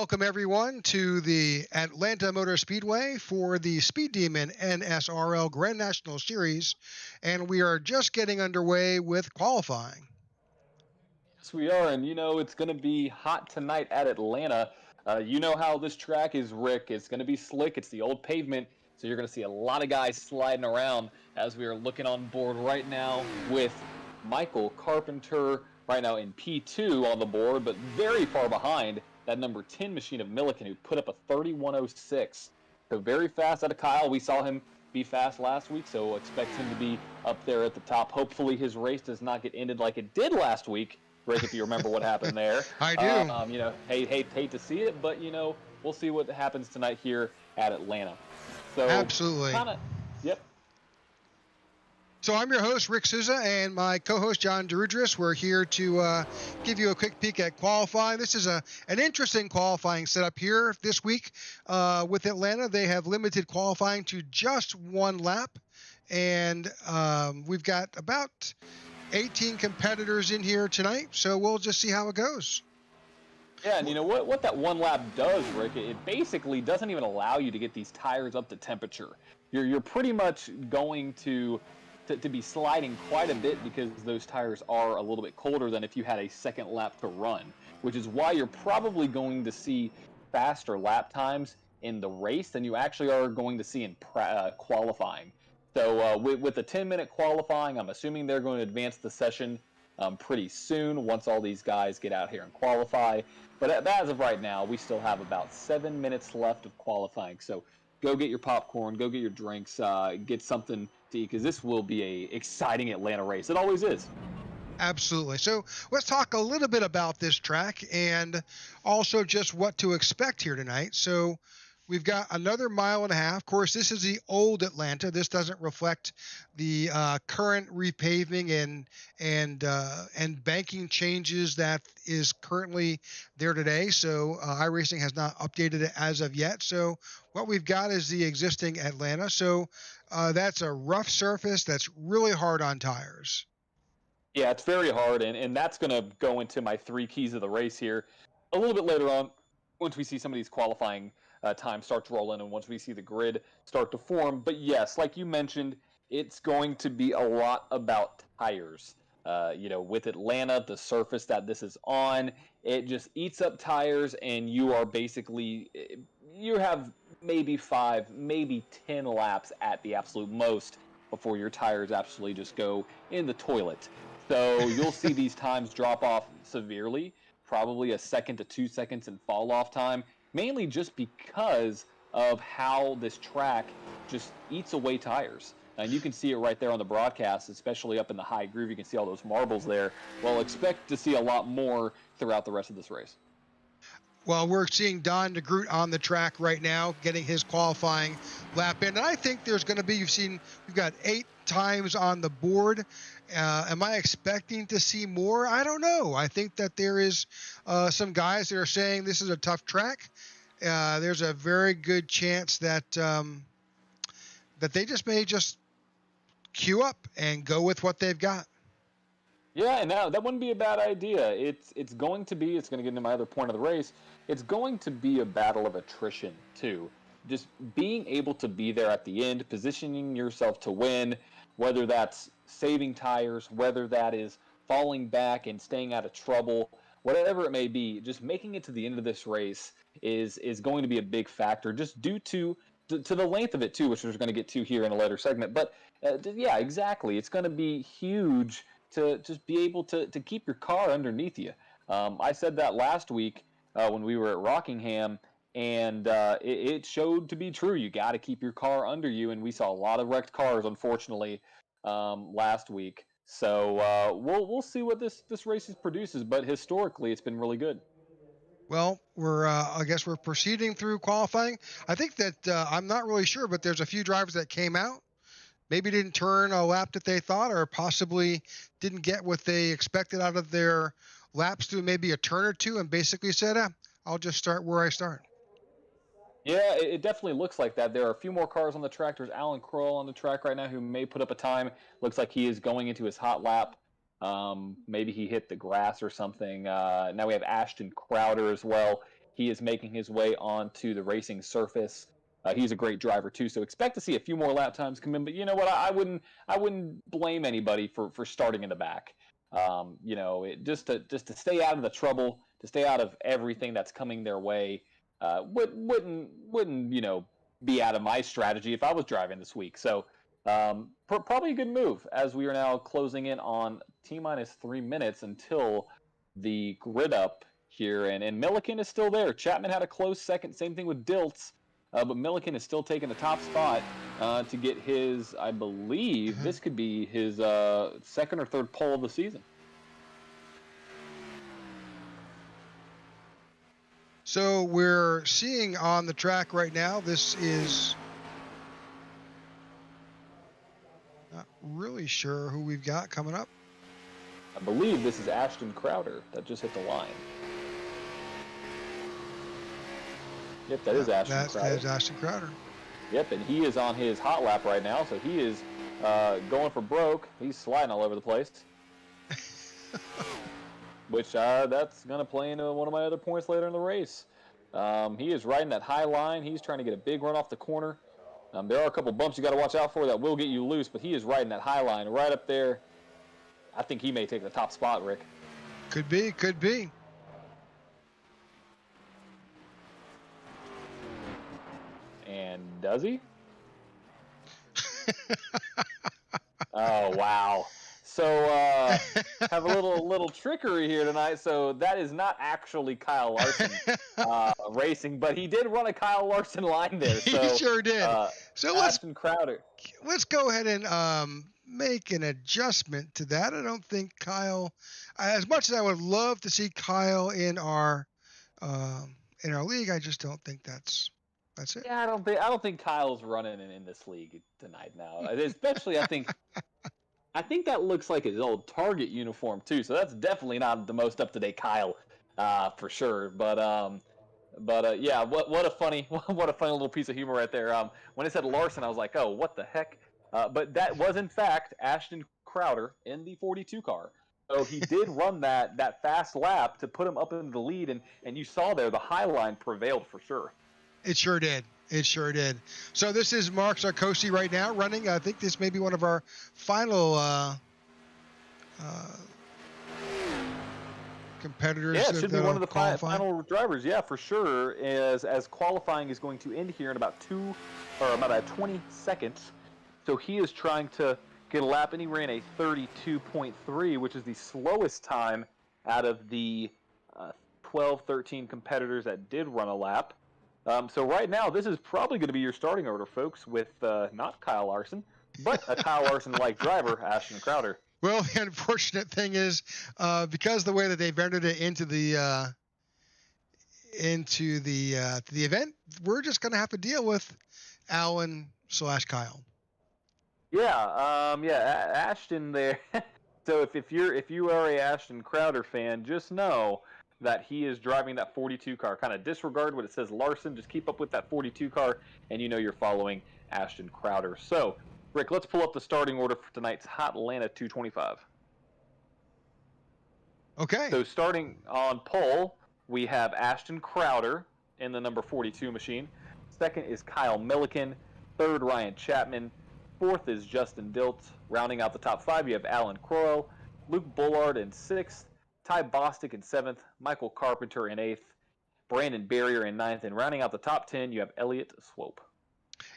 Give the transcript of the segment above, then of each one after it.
Welcome, everyone, to the Atlanta Motor Speedway for the Speed Demon NSRL Grand National Series, and we are just getting underway with qualifying. Yes, we are, and it's going to be hot tonight at Atlanta. You know how this track is, Rick. It's going to be slick. It's the old pavement, so you're going to see a lot of guys sliding around as we are looking on board right now with Michael Carpenter right now in P2 on the board, but very far behind that number 10 machine of Milliken, who put up a 31.06. So very fast out of Kyle. We saw him be fast last week, so expect him to be up there at the top. Hopefully his race does not get ended like it did last week, Rick, if you remember what happened there. I do. Hate to see it, but we'll see what happens tonight here at Atlanta. So Absolutely. Yep. So I'm your host, Rick Souza, and my co-host, John Derudris. We're here to give you a quick peek at qualifying. This is an interesting qualifying setup here this week with Atlanta. They have limited qualifying to just one lap, and we've got about 18 competitors in here tonight, so we'll just see how it goes. Yeah, and you know what that one lap does, Rick? It basically doesn't even allow you to get these tires up to temperature. You're pretty much going to be sliding quite a bit because those tires are a little bit colder than if you had a second lap to run, which is why you're probably going to see faster lap times in the race than you actually are going to see in qualifying. So with the 10-minute qualifying, I'm assuming they're going to advance the session pretty soon once all these guys get out here and qualify. But as of right now, we still have about 7 minutes left of qualifying. So go get your popcorn, go get your drinks, get something to eat, because this will be a exciting Atlanta race. It always is. Absolutely. So let's talk a little bit about this track and also just what to expect here tonight. So we've got another mile and a half. Of course, this is the old Atlanta. This doesn't reflect the current repaving and banking changes that is currently there today. So iRacing has not updated it as of yet. So what we've got is the existing Atlanta. So that's a rough surface that's really hard on tires. Yeah, it's very hard, and that's going to go into my 3 keys of the race here a little bit later on once we see some of these qualifying times start to roll in and once we see the grid start to form. But yes, like you mentioned, it's going to be a lot about tires. With Atlanta, the surface that this is on, it just eats up tires, and you have maybe 5, maybe 10 laps at the absolute most before your tires absolutely just go in the toilet. So you'll see these times drop off severely, probably a second to 2 seconds in fall off time, mainly just because of how this track just eats away tires. And you can see it right there on the broadcast, especially up in the high groove. You can see all those marbles there. Well, expect to see a lot more throughout the rest of this race. Well, we're seeing Don DeGroot on the track right now, getting his qualifying lap in. And I think there's going to be, we've got 8 times on the board. Am I expecting to see more? I don't know. I think that there is some guys that are saying this is a tough track. There's a very good chance that that they may just queue up and go with what they've got. Yeah, and that wouldn't be a bad idea. It's going to get into my other point of the race. It's going to be a battle of attrition too. Just being able to be there at the end, positioning yourself to win, whether that's saving tires, whether that is falling back and staying out of trouble, whatever it may be, just making it to the end of this race is going to be a big factor, just due to the length of it too, which we're going to get to here in a later segment. But yeah, exactly, it's going to be huge to just be able to keep your car underneath you. I said that last week when we were at Rockingham, and it showed to be true. You got to keep your car under you, and we saw a lot of wrecked cars, unfortunately, last week. So we'll see what this race produces, but historically, it's been really good. Well, I guess we're proceeding through qualifying. I think that I'm not really sure, but there's a few drivers that came out, maybe didn't turn a lap that they thought, or possibly didn't get what they expected out of their laps through maybe a turn or two, and basically said, I'll just start where I start. Yeah, it definitely looks like that. There are a few more cars on the track. There's Alan Kroll on the track right now who may put up a time. Looks like he is going into his hot lap. Maybe he hit the grass or something. Now we have Ashton Crowder as well. he is making his way onto the racing surface. He's a great driver too, so expect to see a few more lap times come in. But you know what? I wouldn't blame anybody for starting in the back. Just to stay out of the trouble, to stay out of everything that's coming their way. Wouldn't be out of my strategy if I was driving this week. So probably a good move as we are now closing in on T-minus 3 minutes until the grid up here, and Milliken is still there. Chapman had a close second. Same thing with Diltz. But Milliken is still taking the top spot to get his, I believe, this could be his second or third pole of the season. So we're seeing on the track right now, this is not really sure who we've got coming up. I believe this is Ashton Crowder that just hit the line. Yep, that is Ashton Crowder. That is Ashton Crowder. Yep, and he is on his hot lap right now, so he is going for broke. He's sliding all over the place. Which that's going to play into one of my other points later in the race. He is riding that high line. He's trying to get a big run off the corner. There are a couple bumps you got to watch out for that will get you loose, but he is riding that high line right up there. I think he may take the top spot, Rick. Could be, could be. And does he? Oh, wow. So have a little trickery here tonight. So that is not actually Kyle Larson racing, but he did run a Kyle Larson line there. So, he sure did. So Ashton Crowder. Let's go ahead and make an adjustment to that. I don't think Kyle, as much as I would love to see Kyle in our league, I just don't think that's it. Yeah, I don't think Kyle's running in this league tonight now. Especially, I think that looks like his old Target uniform too. So that's definitely not the most up to date Kyle, for sure. But yeah, what a funny little piece of humor right there. When it said Larson, I was like, oh, what the heck? But that was in fact Ashton Crowder in the 42 car. So he did run that fast lap to put him up into the lead, and you saw there the high line prevailed for sure. It sure did. It sure did. So this is Mark Sarkozy right now running. I think this may be one of our final competitors. Yeah, it should be one of the final drivers. Yeah, for sure. As qualifying is going to end here in about 20 seconds. So he is trying to get a lap, and he ran a 32.3, which is the slowest time out of the 12, 13 competitors that did run a lap. So right now, this is probably going to be your starting order, folks, with not Kyle Larson, but a Kyle Larson-like driver, Ashton Crowder. Well, the unfortunate thing is, because of the way that they've entered it into the event, we're just going to have to deal with Alan/Kyle. Yeah, Ashton there. So if you are a Ashton Crowder fan, just know that he is driving that 42 car. Kind of disregard what it says Larson. Just keep up with that 42 car, and you know you're following Ashton Crowder. So, Rick, let's pull up the starting order for tonight's Hotlanta 225. Okay. So starting on pole, we have Ashton Crowder in the number 42 machine. Second is Kyle Milliken. Third, Ryan Chapman. Fourth is Justin Diltz. Rounding out the top five, you have Alan Crowell, Luke Bullard in sixth, Ty Bostic in seventh, Michael Carpenter in eighth, Brandon Barrier in ninth, and rounding out the top 10, you have Elliott Swope.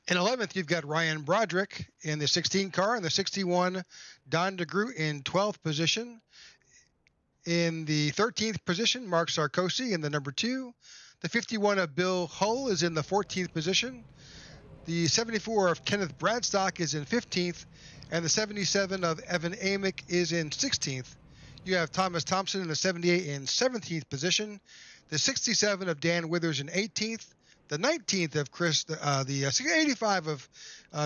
In 11th, you've got Ryan Broderick in the 16 car, and the 61, Don DeGroot in 12th position. In the 13th position, Mark Sarkozy in the number 2. The 51 of Bill Hull is in the 14th position. The 74 of Kenneth Bradstock is in 15th, and the 77 of Evan Amick is in 16th. You have Thomas Thompson in the 78 in 17th position. The 67 of Dan Withers in 18th. The 19th of Chris, the 85 of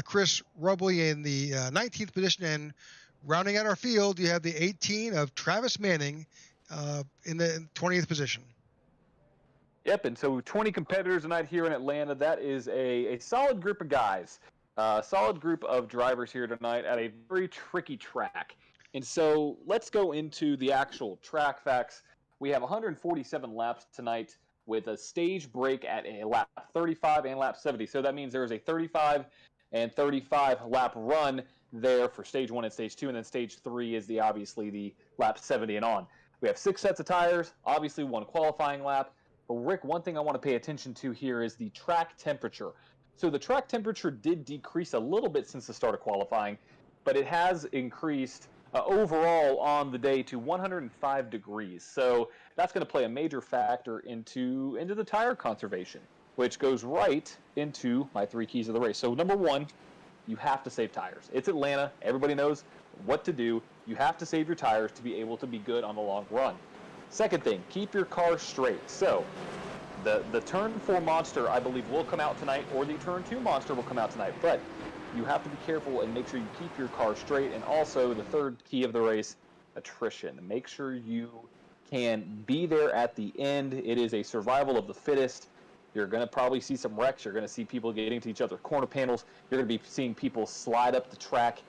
Chris Rubley in the 19th position. And rounding out our field, you have the 18 of Travis Manning in the 20th position. Yep, and so 20 competitors tonight here in Atlanta. That is a solid group of guys, solid group of drivers here tonight at a very tricky track. And so let's go into the actual track facts. We have 147 laps tonight with a stage break at a lap 35 and lap 70. So that means there is a 35 and 35 lap run there for stage 1 and stage 2, and then stage 3 is obviously the lap 70 and on. We have 6 sets of tires, obviously 1 qualifying lap. But Rick, one thing I want to pay attention to here is the track temperature. So the track temperature did decrease a little bit since the start of qualifying, but it has increased overall on the day to 105 degrees. So that's going to play a major factor into the tire conservation, which goes right into my 3 keys of the race. So number 1, you have to save tires. It's Atlanta. Everybody knows what to do. You have to save your tires to be able to be good on the long run. Second thing, keep your car straight. So the turn 4 monster, I believe, will come out tonight, or the turn 2 monster will come out tonight. But you have to be careful and make sure you keep your car straight. And also, the third key of the race, attrition. Make sure you can be there at the end. It is a survival of the fittest. You're going to probably see some wrecks. You're going to see people getting to each other's corner panels. You're going to be seeing people slide up the track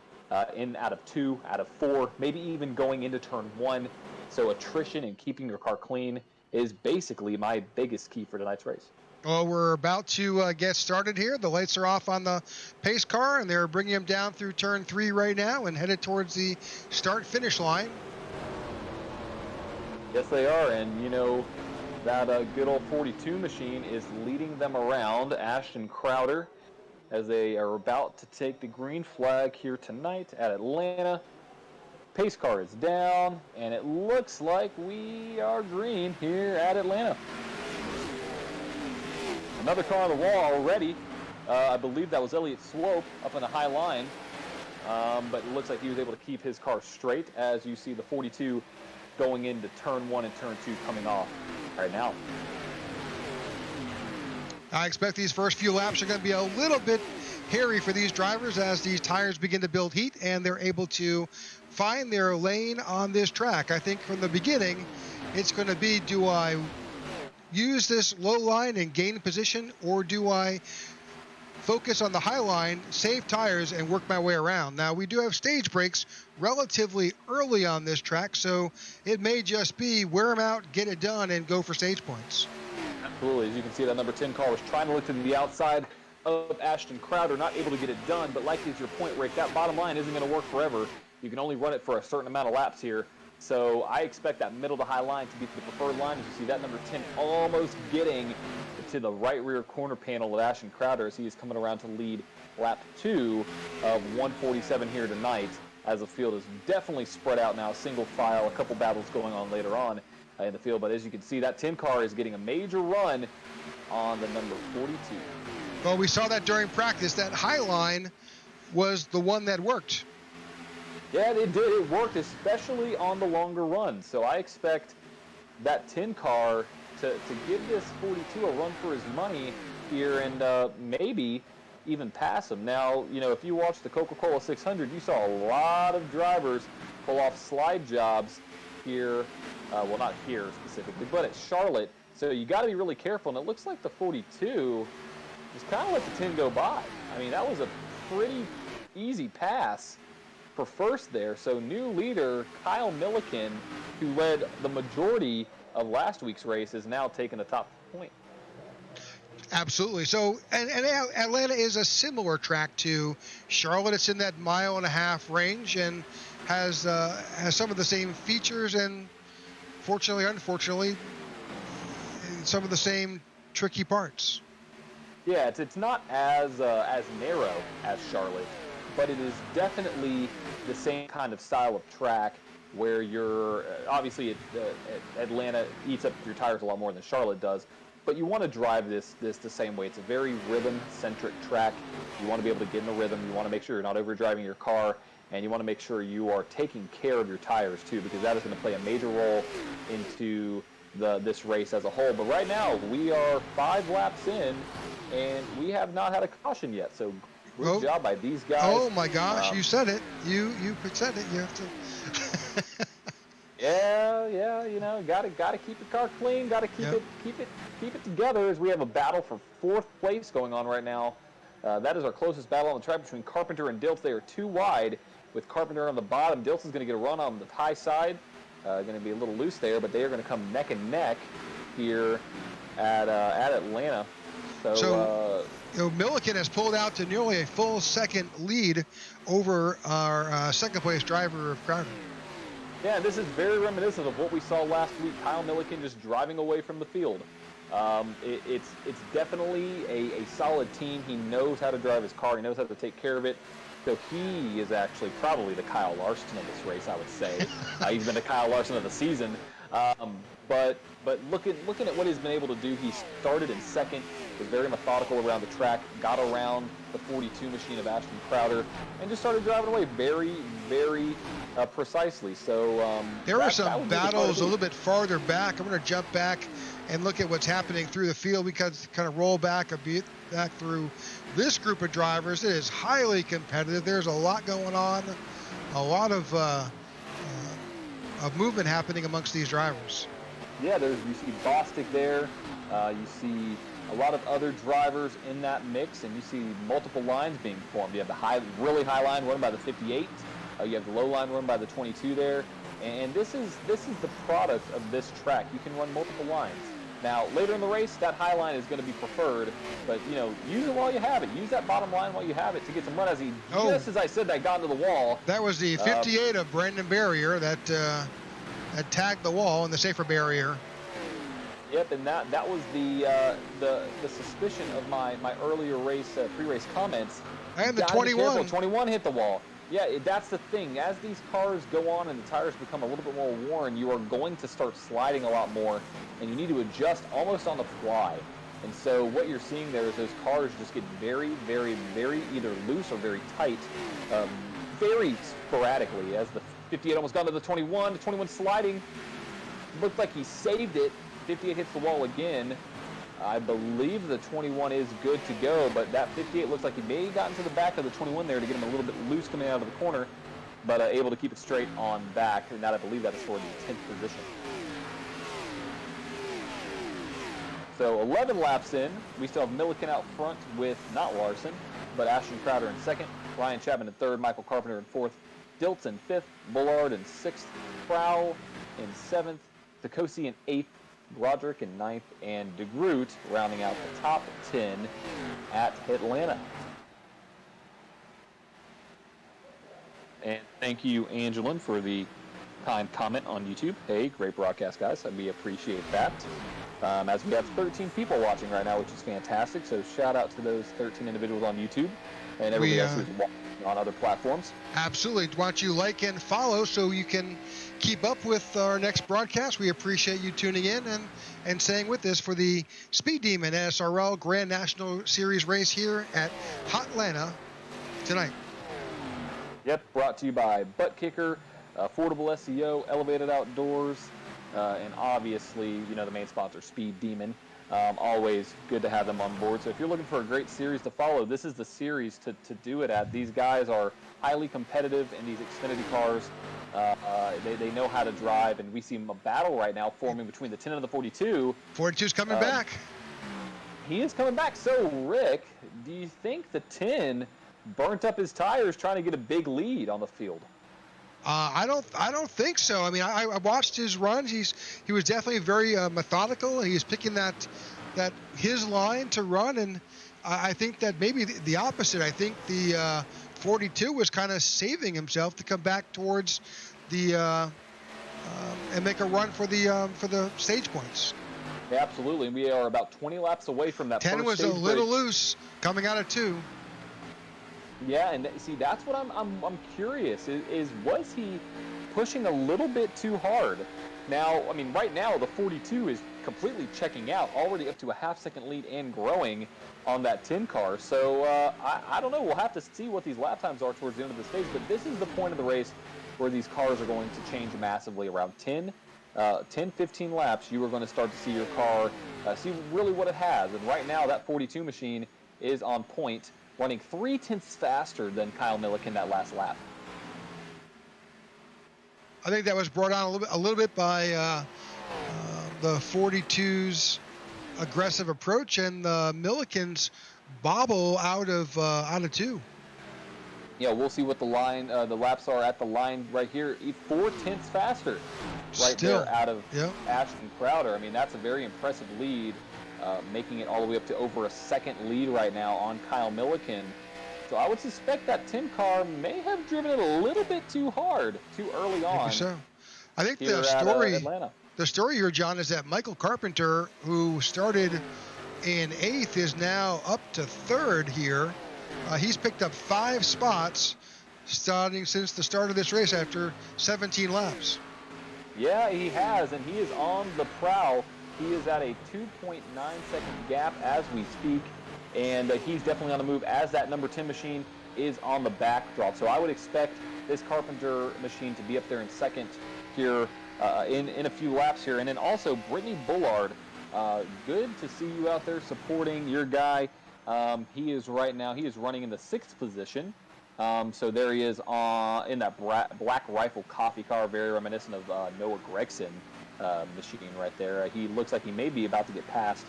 in out of 2, out of 4, maybe even going into turn 1. So attrition and keeping your car clean is basically my biggest key for tonight's race. Well, we're about to get started here. The lights are off on the pace car, and they're bringing him down through turn 3 right now and headed towards the start-finish line. Yes, they are, and you know, that good old 42 machine is leading them around. Ashton Crowder, as they are about to take the green flag here tonight at Atlanta. Pace car is down, and it looks like we are green here at Atlanta. Another car on the wall already. I believe that was Elliott Swope up in the high line, but it looks like he was able to keep his car straight as you see the 42 going into turn 1 and turn 2 coming off right now. I expect these first few laps are going to be a little bit hairy for these drivers as these tires begin to build heat and they're able to find their lane on this track. I think from the beginning, it's going to be, do I use this low line and gain position, or do I focus on the high line, save tires, and work my way around? Now, we do have stage breaks relatively early on this track, so it may just be wear them out, get it done, and go for stage points. Absolutely. As you can see, that number 10 car was trying to look to the outside of Ashton Crowder, not able to get it done, but like is your point, Rick, that bottom line isn't going to work forever. You can only run it for a certain amount of laps here. So I expect that middle to high line to be the preferred line. As you see that number 10 almost getting to the right rear corner panel of Ashton Crowder as he is coming around to lead lap 2 of 147 here tonight, as the field is definitely spread out now, single file, a couple battles going on later on in the field. But as you can see, that 10 car is getting a major run on the number 42. Well, we saw that during practice. That high line was the one that worked. Yeah, it did. It worked, especially on the longer run. So I expect that 10 car to give this 42 a run for his money here and maybe even pass him. Now, you know, if you watch the Coca-Cola 600, you saw a lot of drivers pull off slide jobs here. Well, not here specifically, but at Charlotte. So you got to be really careful. And it looks like the 42 just kind of let the 10 go by. I mean, that was a pretty easy pass for first there. So new leader Kyle Milliken, who led the majority of last week's race, is now taking the top point. Absolutely. So, and Atlanta is a similar track to Charlotte. It's in that 1.5 mile range and has some of the same features and, fortunately, unfortunately, some of the same tricky parts. Yeah, it's not as narrow as Charlotte, but it is definitely the same kind of style of track where you're obviously Atlanta eats up your tires a lot more than Charlotte does, but you want to drive this the same way. It's a very rhythm-centric track. You want to be able to get in the rhythm. You want to make sure you're not overdriving your car, and you want to make sure you are taking care of your tires too, because that is going to play a major role into this race as a whole. But right now, we are 5 laps in, and we have not had a caution yet. So good job by these guys. Oh my gosh, you said it. You said it. You have to. Yeah, you know, gotta keep your car clean. Gotta keep it together as we have a battle for 4th place going on right now. That is our closest battle on the track between Carpenter and Dilts. They are 2 wide with Carpenter on the bottom. Dilts is going to get a run on the high side. Going to be a little loose there, but they are going to come neck and neck here at Atlanta. So Milliken has pulled out to nearly a full second lead over our second place driver of Crowder. Yeah, this is very reminiscent of what we saw last week. Kyle Milliken just driving away from the field. It's definitely a solid team. He knows how to drive his car. He knows how to take care of it. So he is actually probably the Kyle Larson of this race, I would say. He's been the Kyle Larson of the season. But looking at what he's been able to do, he started in second, was very methodical around the track, got around the 42 machine of Ashton Crowder, and just started driving away very, very precisely. So there were some battles a little bit farther back. I'm going to jump back and look at what's happening through the field. We kind of roll back a bit back through this group of drivers. It is highly competitive. There's a lot going on, a lot of movement happening amongst these drivers. Yeah, you see Bostic there. You see a lot of other drivers in that mix, and you see multiple lines being formed. You have the really high line run by the 58. You have the low line run by the 22 there. And this is the product of this track. You can run multiple lines. Now, later in the race, that high line is going to be preferred, but, use it while you have it. Use that bottom line while you have it to get some run. Just as I said, that got into the wall. That was the 58 of Brandon Barrier that tagged the wall in the safer barrier. Yep, and that was the suspicion of my earlier race pre-race comments. And the 21. 21 hit the wall. Yeah, that's the thing. As these cars go on and the tires become a little bit more worn, you are going to start sliding a lot more, and you need to adjust almost on the fly. And so what you're seeing there is those cars just get very, very, very either loose or very tight, very sporadically. As the 58 almost got to the 21, the 21 sliding, looked like he saved it. 58 hits the wall again. I believe the 21 is good to go, but that 58 looks like he may have gotten to the back of the 21 there to get him a little bit loose coming out of the corner, but able to keep it straight on back. And that, I believe, that is for the 10th position. So 11 laps in, we still have Milliken out front with not Larson, but Ashton Crowder in second, Ryan Chapman in third, Michael Carpenter in fourth, Diltz in fifth, Bullard in sixth, Prow in seventh, Takosi in eighth, Broderick in ninth, and DeGroot rounding out the top 10 at Hotlanta. And thank you, Angelin, for the kind comment on YouTube. Hey, great broadcast, guys. We appreciate that. As we have 13 people watching right now, which is fantastic. So shout out to those 13 individuals on YouTube and everybody else who's watching on other platforms. Absolutely. Why don't you like and follow so you can keep up with our next broadcast. We appreciate you tuning in and staying with us for the Speed Demon NSRL Grand National Series race here at Hotlanta tonight. Yep, brought to you by Butt Kicker, Affordable SEO, Elevated Outdoors, and obviously, the main sponsor, Speed Demon. Always good to have them on board. So if you're looking for a great series to follow, this is the series to do it at. These guys are highly competitive in these Xfinity cars. They know how to drive, and we see a battle right now forming between the 10 and the 42. 42's coming back. He is coming back. So, Rick, do you think the 10 burnt up his tires trying to get a big lead on the field? I don't think so. I mean, I watched his runs. He was definitely very methodical. He's picking that his line to run, and I think that maybe the opposite. I think the 42 was kind of saving himself to come back towards the and make a run for the stage points. Yeah, absolutely. We are about 20 laps away from that. 10 first was a stage little break. loose coming out of 2. Yeah, and see, that's what I'm curious. Was he pushing a little bit too hard? Now, I mean, right now the 42 is completely checking out, already up to a half-second lead and growing on that 10 car. So I don't know. We'll have to see what these lap times are towards the end of the stage. But this is the point of the race where these cars are going to change massively. Around 10, 15 laps, you are going to start to see your car see really what it has. And right now, that 42 machine is on point, running 0.3 faster than Kyle Milliken that last lap. I think that was brought on a little bit by the 42's aggressive approach and Milliken's bobble out of 2. Yeah, we'll see what the laps are at the line right here. 0.4 faster, right there out of Ashton Crowder. I mean, that's a very impressive lead making it all the way up to over a second lead right now on Kyle Milliken. So I would suspect that Tim car may have driven it a little bit too hard, too early on. Maybe so. I think here the at story, Atlanta. the story here, John, is that Michael Carpenter, who started in 8th, is now up to 3rd here. He's picked up 5 spots starting since the start of this race after 17 laps. Yeah, he has, and he is on the prowl. He is at a 2.9 second gap as we speak, and he's definitely on the move as that number 10 machine is on the backdrop. So I would expect this Carpenter machine to be up there in second here in a few laps here. And then also Brittany Bullard, good to see you out there supporting your guy. He is running in the 6th position. So there he is in that black rifle coffee car, very reminiscent of Noah Gregson machine right there. He looks like he may be about to get passed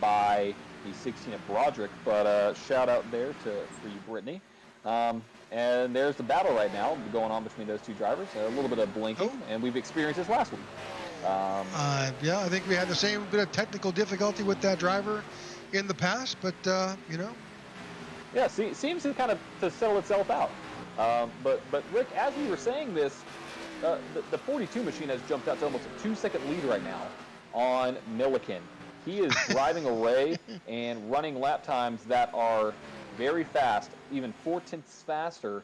by the 16 at Broderick, but shout out there for you, Brittany. And there's the battle right now going on between those two drivers. A little bit of blinking, and we've experienced this last week. Yeah, I think we had the same bit of technical difficulty with that driver in the past, but Yeah, seems to kind of to settle itself out. But Rick, as we were saying this, the 42 machine has jumped out to almost a 2-second lead right now on Milliken. He is driving away and running lap times that are very fast, even 4/10 faster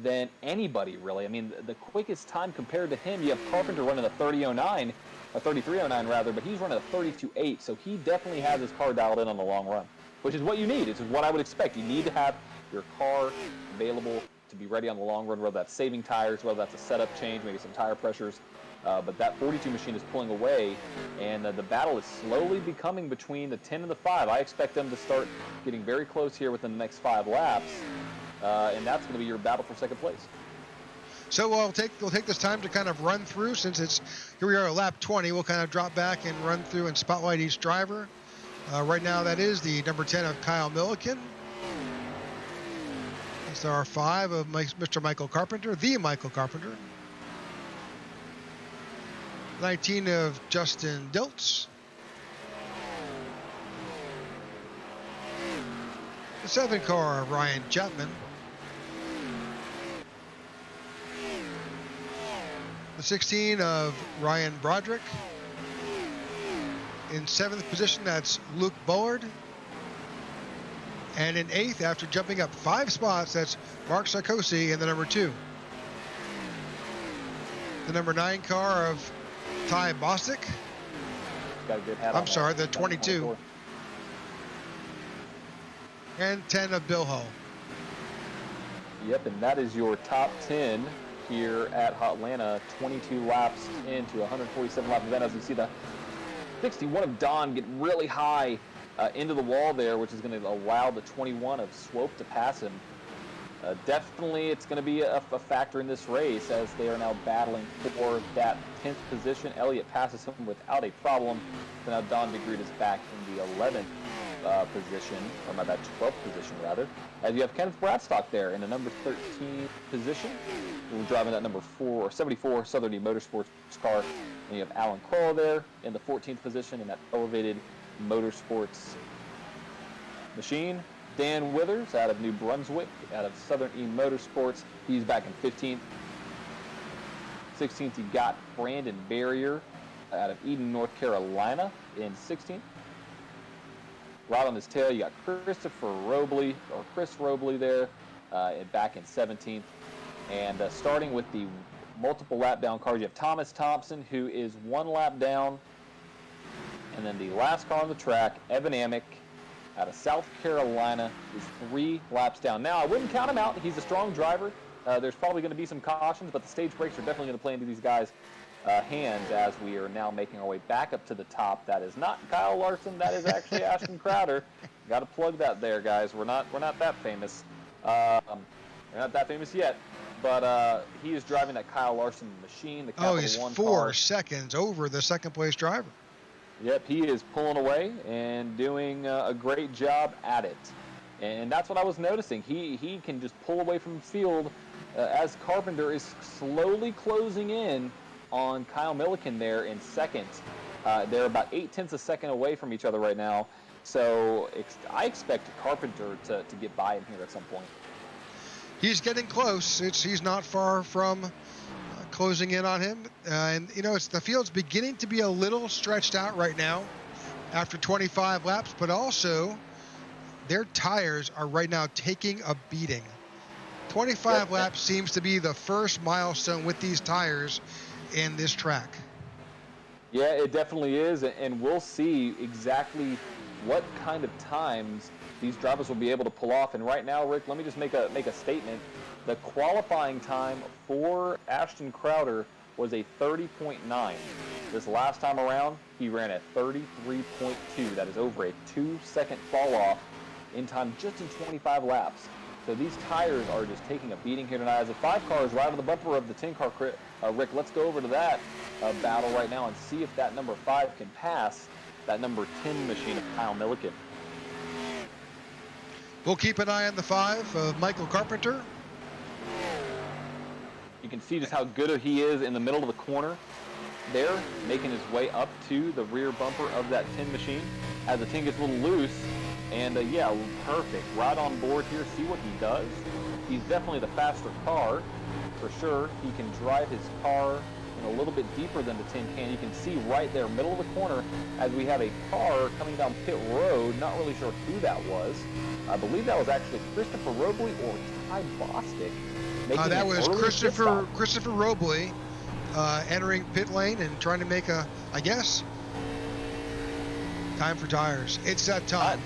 than anybody, really. I mean, the quickest time compared to him, you have Carpenter running a 30:09, a 33:09 rather, but he's running a 32:08, so he definitely has his car dialed in on the long run, which is what you need. It's what I would expect. You need to have your car available to be ready on the long run, whether that's saving tires, whether that's a setup change, maybe some tire pressures. But that 42 machine is pulling away, and the battle is slowly becoming between the 10 and the 5. I expect them to start getting very close here within the next 5 laps, and that's going to be your battle for second place. So we'll take this time to kind of run through, since here we are at lap 20. We'll kind of drop back and run through and spotlight each driver. Right now, that is the number 10 of Kyle Milliken. It's our 5 of Mr. Michael Carpenter, the Michael Carpenter. 19 of Justin Diltz. The 7 car of Ryan Chapman. The 16 of Ryan Broderick. In 7th position, that's Luke Bullard. And in 8th, after jumping up 5 spots, that's Mark Sarkozy in the number 2. The number 9 car of Ty Bostic. Got a good hat I'm sorry, the 22. And 10 of Bill Hull. Yep, and that is your top 10 here at Hotlanta. 22 laps into 147 lap event. As we see the 61 of Don get really high into the wall there, which is going to allow the 21 of Swope to pass him. Definitely it's going to be a factor in this race, as they are now battling for that 10th position. Elliott passes him without a problem. So now Don DeGroot is back in the 11th position, or my bad, 12th position rather. As you have Kenneth Bradstock there in the number 13 position. We're driving that number 74 Southern E Motorsports car. And you have Alan Kroll there in the 14th position in that elevated Motorsports machine. Dan Withers out of New Brunswick, out of Southern E Motorsports. He's back in 15th. 16th, you got Brandon Barrier out of Eden, North Carolina in 16th. Right on his tail, you got Chris Robley there, back in 17th. And starting with the multiple lap down cars, you have Thomas Thompson, who is 1 lap down. And then the last car on the track, Evan Amick, out of South Carolina, is 3 laps down. Now, I wouldn't count him out. He's a strong driver. There's probably going to be some cautions, but the stage brakes are definitely going to play into these guys' hands as we are now making our way back up to the top. That is not Kyle Larson. That is actually Ashton Crowder. Got to plug that there, guys. We're not that famous. We're not that famous yet. But he is driving that Kyle Larson machine. The Capital he's One 4 car. seconds over the second-place driver. Yep, he is pulling away and doing a great job at it. And that's what I was noticing. He can just pull away from the field as Carpenter is slowly closing in on Kyle Milliken there in second. They're about 0.8 seconds away from each other right now. So I expect Carpenter to get by him here at some point. He's getting close. He's not far from closing in on him. And, the field's beginning to be a little stretched out right now after 25 laps, but also their tires are right now taking a beating. 25 laps seems to be the first milestone with these tires in this track. Yeah, it definitely is, and we'll see exactly what kind of times these drivers will be able to pull off. And right now, Rick, let me just make a statement. The qualifying time for Ashton Crowder was a 30.9. This last time around, he ran at 33.2. That is over a 2-second fall off in time just in 25 laps. So these tires are just taking a beating here tonight. As the 5 car is right on the bumper of the 10 car, Rick, let's go over to that battle right now and see if that number 5 can pass that number 10 machine of Kyle Milliken. We'll keep an eye on the 5 of Michael Carpenter. You can see just how good he is in the middle of the corner there, making his way up to the rear bumper of that 10 machine. As the 10 gets a little loose, and yeah, perfect. Right on board here, see what he does. He's definitely the faster car, for sure. He can drive his car in a little bit deeper than the 10 can. You can see right there, middle of the corner, as we have a car coming down pit road. Not really sure who that was. I believe that was actually Christopher Robley or Ty Bostic. That was Christopher Robley entering pit lane and trying to make I guess, time for tires. It's that time.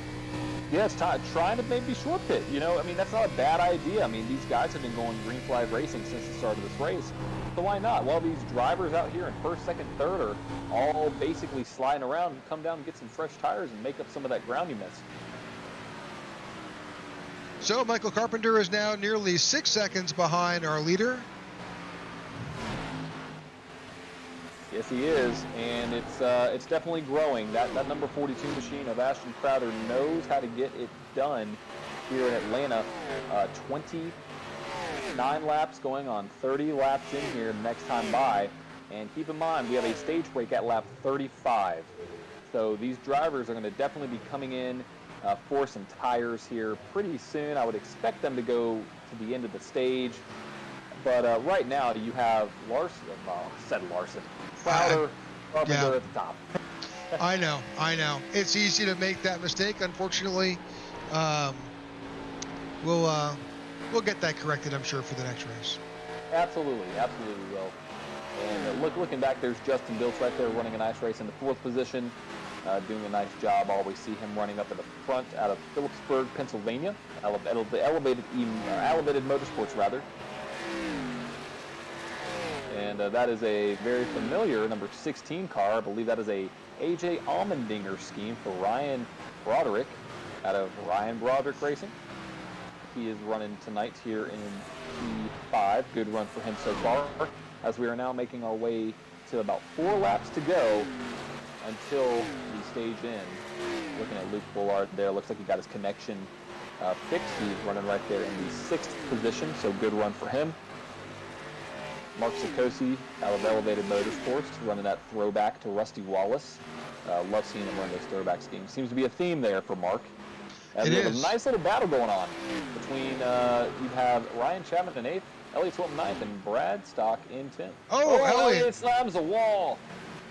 Yes, trying to maybe short pit. That's not a bad idea. These guys have been going green flag racing since the start of this race. So why not? Well, these drivers out here in first, second, third are all basically sliding around and come down and get some fresh tires and make up some of that ground you missed. So Michael Carpenter is now nearly 6 seconds behind our leader. Yes, he is, and it's definitely growing. That number 42 machine of Ashton Crowder knows how to get it done here in Atlanta. 29 laps going on 30 laps in here next time by. And keep in mind, we have a stage break at lap 35. So these drivers are going to definitely be coming in for some tires here pretty soon. I would expect them to go to the end of the stage. But right now, you have Larson. Crowder, Carpenter at the top. I know. It's easy to make that mistake. Unfortunately, we'll get that corrected, I'm sure, for the next race. Absolutely will. And looking back, there's Justin Dilts right there running a nice race in the 4th position, doing a nice job. Always see him running up in the front out of Phillipsburg, Pennsylvania. Elevated Motorsports, rather. And that is a very familiar number 16 car. I believe that is a A.J. Allmendinger scheme for Ryan Broderick out of Ryan Broderick Racing. He is running tonight here in P5. Good run for him so far. As we are now making our way to about 4 laps to go until the stage ends. Looking at Luke Bullard there. Looks like he got his connection fixed. He's running right there in the 6th position, so good run for him. Mark Sikosi out of Elevated Motorsports running that throwback to Rusty Wallace. Love seeing him run those throwback schemes. Seems to be a theme there for Mark. As we have a nice little battle going on between, you have Ryan Chapman in 8th, Elliott Swilton 9th, and Brad Stock in 10th. Oh, Elliott slams a wall.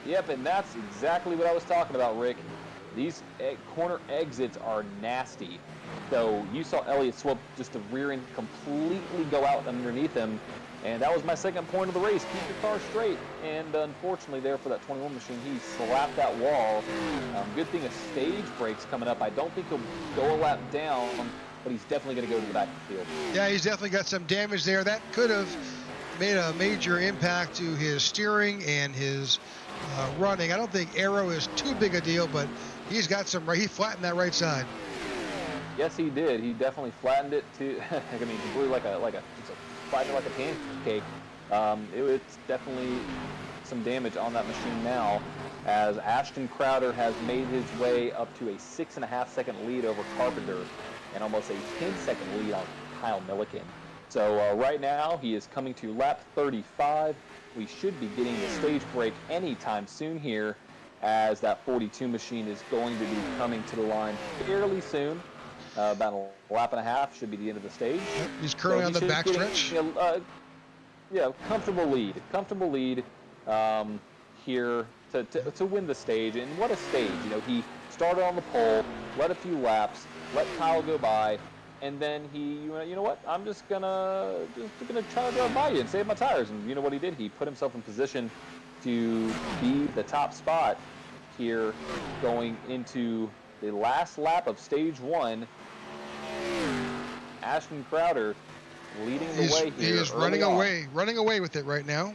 Yep, and that's exactly what I was talking about, Rick. These corner exits are nasty. So you saw Elliott Swilton just to rear end completely go out underneath him. And that was my second point of the race. Keep your car straight. And unfortunately there for that 21 machine, he slapped that wall. Good thing a stage break's coming up. I don't think he'll go a lap down, but he's definitely going to go to the back of the field. Yeah, he's definitely got some damage there. That could have made a major impact to his steering and his running. I don't think aero is too big a deal, but he's got some. He flattened that right side. Yes, he did. He definitely flattened it to. Completely like a flattened like a pancake. It's definitely some damage on that machine now, as Ashton Crowder has made his way up to a 6.5 second lead over Carpenter and almost a 10-second lead on Kyle Milliken. So right now he is coming to lap 35. We should be getting the stage break anytime soon here. as that 42 machine is going to be coming to the line fairly soon. About a lap and a half should be the end of the stage. Yep, he's currently on the backstretch. Comfortable lead here to win the stage. And what a stage! He started on the pole, led a few laps, let Kyle go by, and then he, you know what? I'm just gonna try to drive by you and save my tires. And you know what he did? He put himself in position to be the top spot here, going into the last lap of stage 1. Ashton Crowder leading the way here. He is running away with it right now.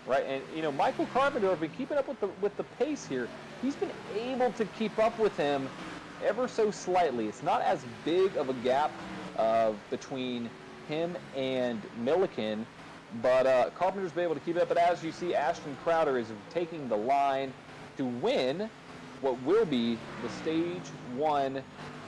Right, and Michael Carpenter has been keeping up with the pace here. He's been able to keep up with him ever so slightly. It's not as big of a gap between him and Milliken, but Carpenter's been able to keep it up. But as you see, Ashton Crowder is taking the line to win what will be the stage 1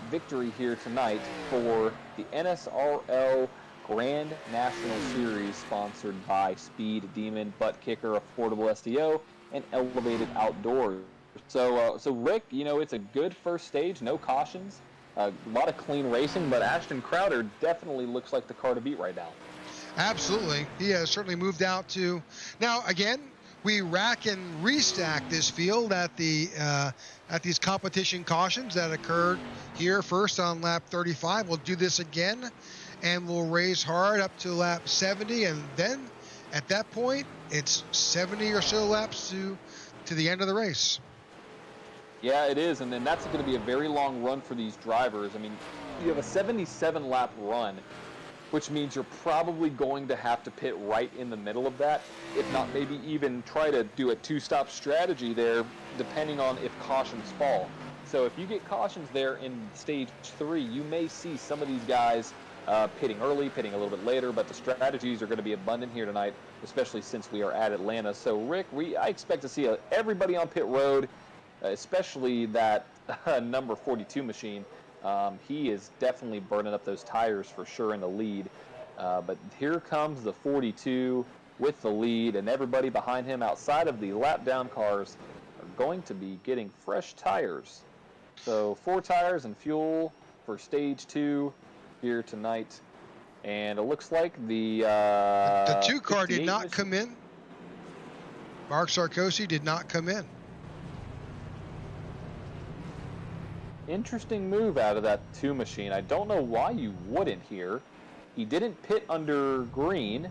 victory here tonight for the NSRL Grand National Series, sponsored by Speed Demon, Butt Kicker, Affordable STO, and Elevated Outdoors. So Rick, it's a good first stage, no cautions, a lot of clean racing, but Ashton Crowder definitely looks like the car to beat right now. Absolutely. He has certainly moved out to... Now, again, we rack and restack this field at these competition cautions that occurred here first on lap 35. We'll do this again, and we'll race hard up to lap 70, and then at that point, it's 70 or so laps to the end of the race. Yeah, it is, and then that's going to be a very long run for these drivers. I mean, you have a 77-lap run, which means you're probably going to have to pit right in the middle of that, if not maybe even try to do a 2-stop strategy there, depending on if cautions fall. So if you get cautions there in stage 3, you may see some of these guys pitting early, pitting a little bit later, but the strategies are going to be abundant here tonight, especially since we are at Atlanta. So Rick, I expect to see everybody on pit road, especially that number 42 machine. He is definitely burning up those tires for sure in the lead. But here comes the 42 with the lead, and everybody behind him outside of the lap down cars are going to be getting fresh tires. So 4 tires and fuel for stage 2 here tonight. And it looks like the 2 car did not come in. Mark Sarkozy did not come in. Interesting move out of that 2 machine. I don't know why you wouldn't here. He didn't pit under green,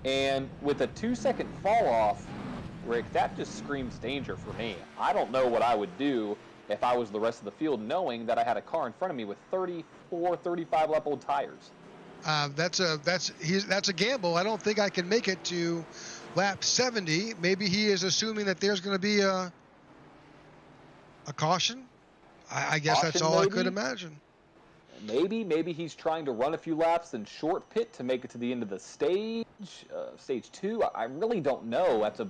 and with a 2-second fall off, Rick, that just screams danger for me. I don't know what I would do if I was the rest of the field, knowing that I had a car in front of me with 34, 35 lap old tires. That's a gamble. I don't think I can make it to lap 70. Maybe he is assuming that there's going to be a caution. I guess that's all maybe. I could imagine. Maybe he's trying to run a few laps and short pit to make it to the end of the stage, stage 2. I really don't know. That's a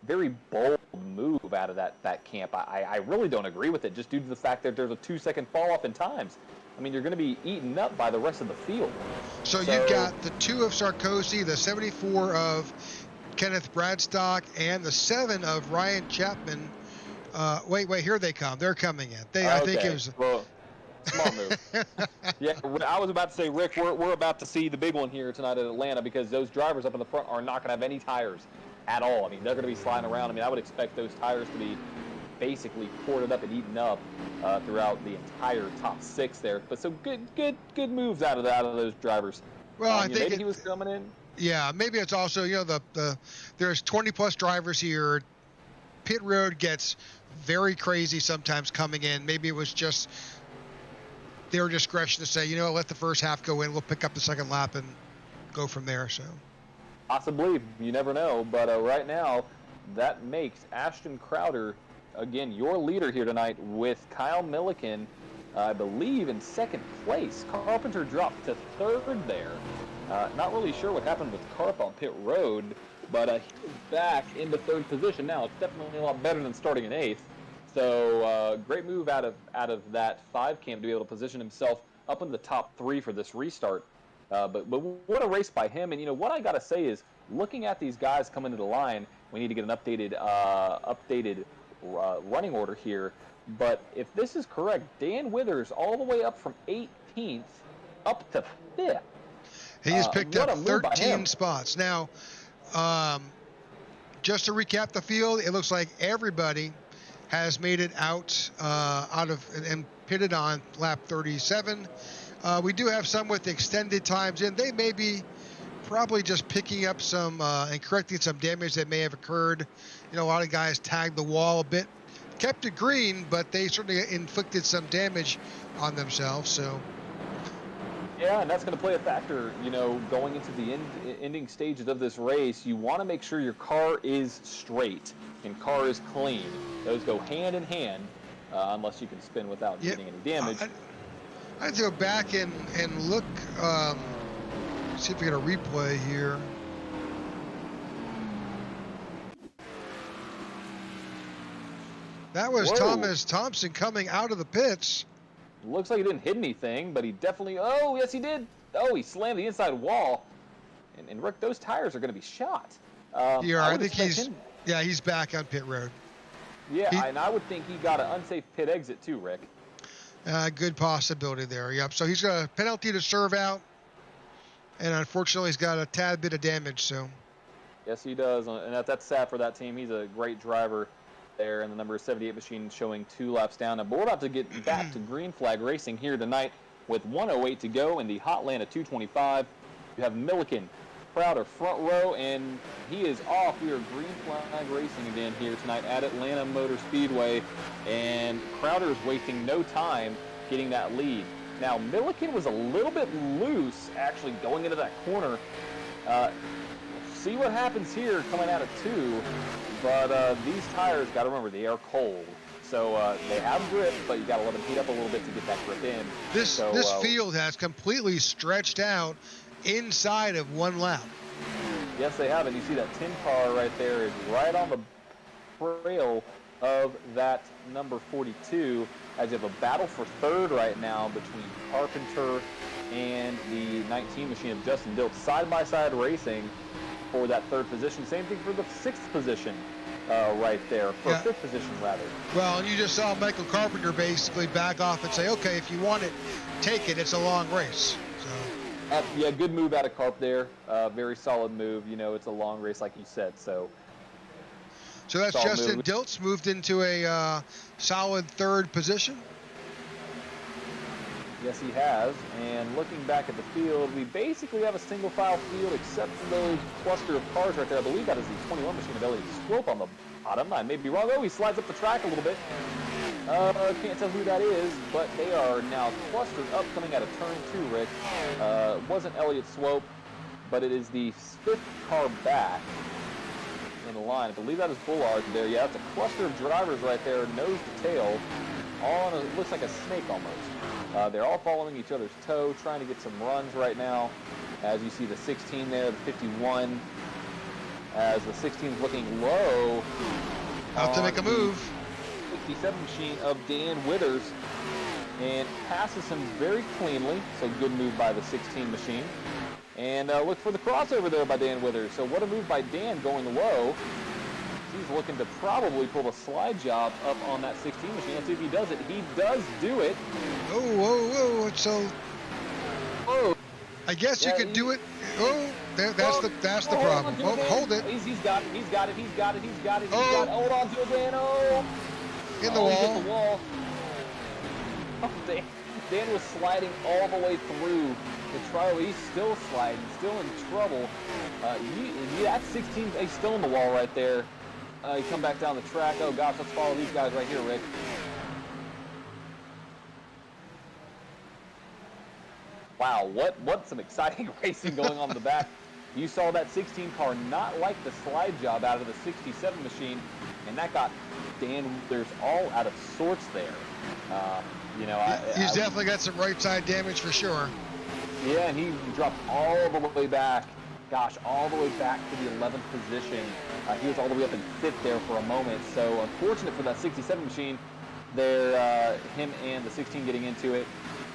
very bold move out of that camp. I really don't agree with it, just due to the fact that there's a 2-second fall off in times. I mean, you're going to be eaten up by the rest of the field. So you've got the 2 of Sarkozy, the 74 of Kenneth Bradstock, and the 7 of Ryan Chapman. Wait, here they come. They're coming in. I think it was... Well, smart move. Yeah, I was about to say, Rick, we're about to see the big one here tonight at Atlanta, because those drivers up in the front are not going to have any tires at all. I mean, they're going to be sliding around. I mean, I would expect those tires to be basically corded up and eaten up throughout the entire top 6 there. But so good moves out of those drivers. Well, I think maybe he was coming in. Yeah, maybe it's also, there's 20-plus drivers here. Pit road gets very crazy sometimes coming in. Maybe it was just their discretion to say, let the first half go in. We'll pick up the second lap and go from there. So possibly, you never know. But right now, that makes Ashton Crowder, again, your leader here tonight, with Kyle Milliken, I believe, in second place. Carpenter dropped to third there. Not really sure what happened with Carp on pit road, but he's back into third position now. It's definitely a lot better than starting in 8th. So great move out of that 5 cam to be able to position himself up in the top 3 for this restart. But what a race by him. And what I got to say is, looking at these guys coming to the line, we need to get an updated running order here. But if this is correct, Dan Withers all the way up from 18th up to 5th. He has picked up 13 him. spots. Now, just to recap the field, it looks like everybody has made it out of and pitted on lap 37. We do have some with extended times in. They may be probably just picking up some and correcting some damage that may have occurred. A lot of guys tagged the wall a bit, kept it green, but they certainly inflicted some damage on themselves. So. Yeah, and that's going to play a factor, going into the ending stages of this race. You want to make sure your car is straight and car is clean. Those go hand in hand, unless you can spin without getting any damage. I'd go back and look, see if we get a replay here. That was Thomas Thompson coming out of the pits. Looks like he didn't hit anything, but he definitely... Oh, yes, he did. Oh, he slammed the inside wall. And Rick, those tires are going to be shot. I think he's back on pit road. Yeah, and I would think he got an unsafe pit exit too, Rick. Good possibility there, yep. So he's got a penalty to serve out, and unfortunately he's got a tad bit of damage. So. Yes, he does, and that's sad for that team. He's a great driver there, and the number 78 machine showing 2 laps down. Now, but we're about to get back to green flag racing here tonight with 1:08 to go in the Hotlanta 225. You have Milliken, Crowder front row, and he is off. We are green flag racing again here tonight at Atlanta Motor Speedway, and Crowder is wasting no time getting that lead. Now, Milliken was a little bit loose actually going into that corner. See what happens here coming out of 2. But these tires, got to remember, they are cold. So they have grip, but you got to let them heat up a little bit to get that grip in. This field has completely stretched out inside of 1 lap. Yes, they have. And you see that 10 car right there is right on the trail of that number 42, as you have a battle for 3rd right now between Carpenter and the 19 machine of Justin Diltz. Side-by-side racing for that 3rd position. Same thing for the 6th position right there, for 5th position rather. Well, and you just saw Michael Carpenter basically back off and say, okay, if you want it, take it. It's a long race. So. Yeah, good move out of Carp there. Very solid move. It's a long race like you said. So that's Justin Diltz moved into a solid 3rd position. Yes, he has. And looking back at the field, we basically have a single file field except for those cluster of cars right there. I believe that is the 21 machine of Elliott Swope on the bottom. I may be wrong. Oh, he slides up the track a little bit. Can't tell who that is, but they are now clustered up coming out of turn 2, Rick. It wasn't Elliott Swope, but it is the 5th car back in the line. I believe that is Bullard there. Yeah, it's a cluster of drivers right there, nose to tail, all on it looks like a snake almost. They're all following each other's toe, trying to get some runs right now. As you see the 16 there, the 51, as the 16 is looking low. Out to make a move. 67 machine of Dan Withers, and passes him very cleanly. So good move by the 16 machine. And look for the crossover there by Dan Withers. So what a move by Dan going low. He's looking to probably pull the slide job up on that 16 machine. Let's see if he does it. He does do it. Oh, whoa, whoa. So, I guess you could do it. Oh, that's the problem. Oh, hold it. He's got it. Hold on to it, Dan. Oh. In the wall. He hit the wall. Oh, Dan was sliding all the way through the trial. He's still sliding, still in trouble. That 16, he's still in the wall right there. You come back down the track. Oh, gosh, let's follow these guys right here, Rick. Wow, what some exciting racing going on in the back. You saw that 16 car not like the slide job out of the 67 machine, and that got Dan Withers all out of sorts there. He's definitely got some right side damage for sure. Yeah, and he dropped all the way back. Gosh, all the way back to the 11th position. He was all the way up in 5th there for a moment. So unfortunate for that 67 machine there, him and the 16 getting into it.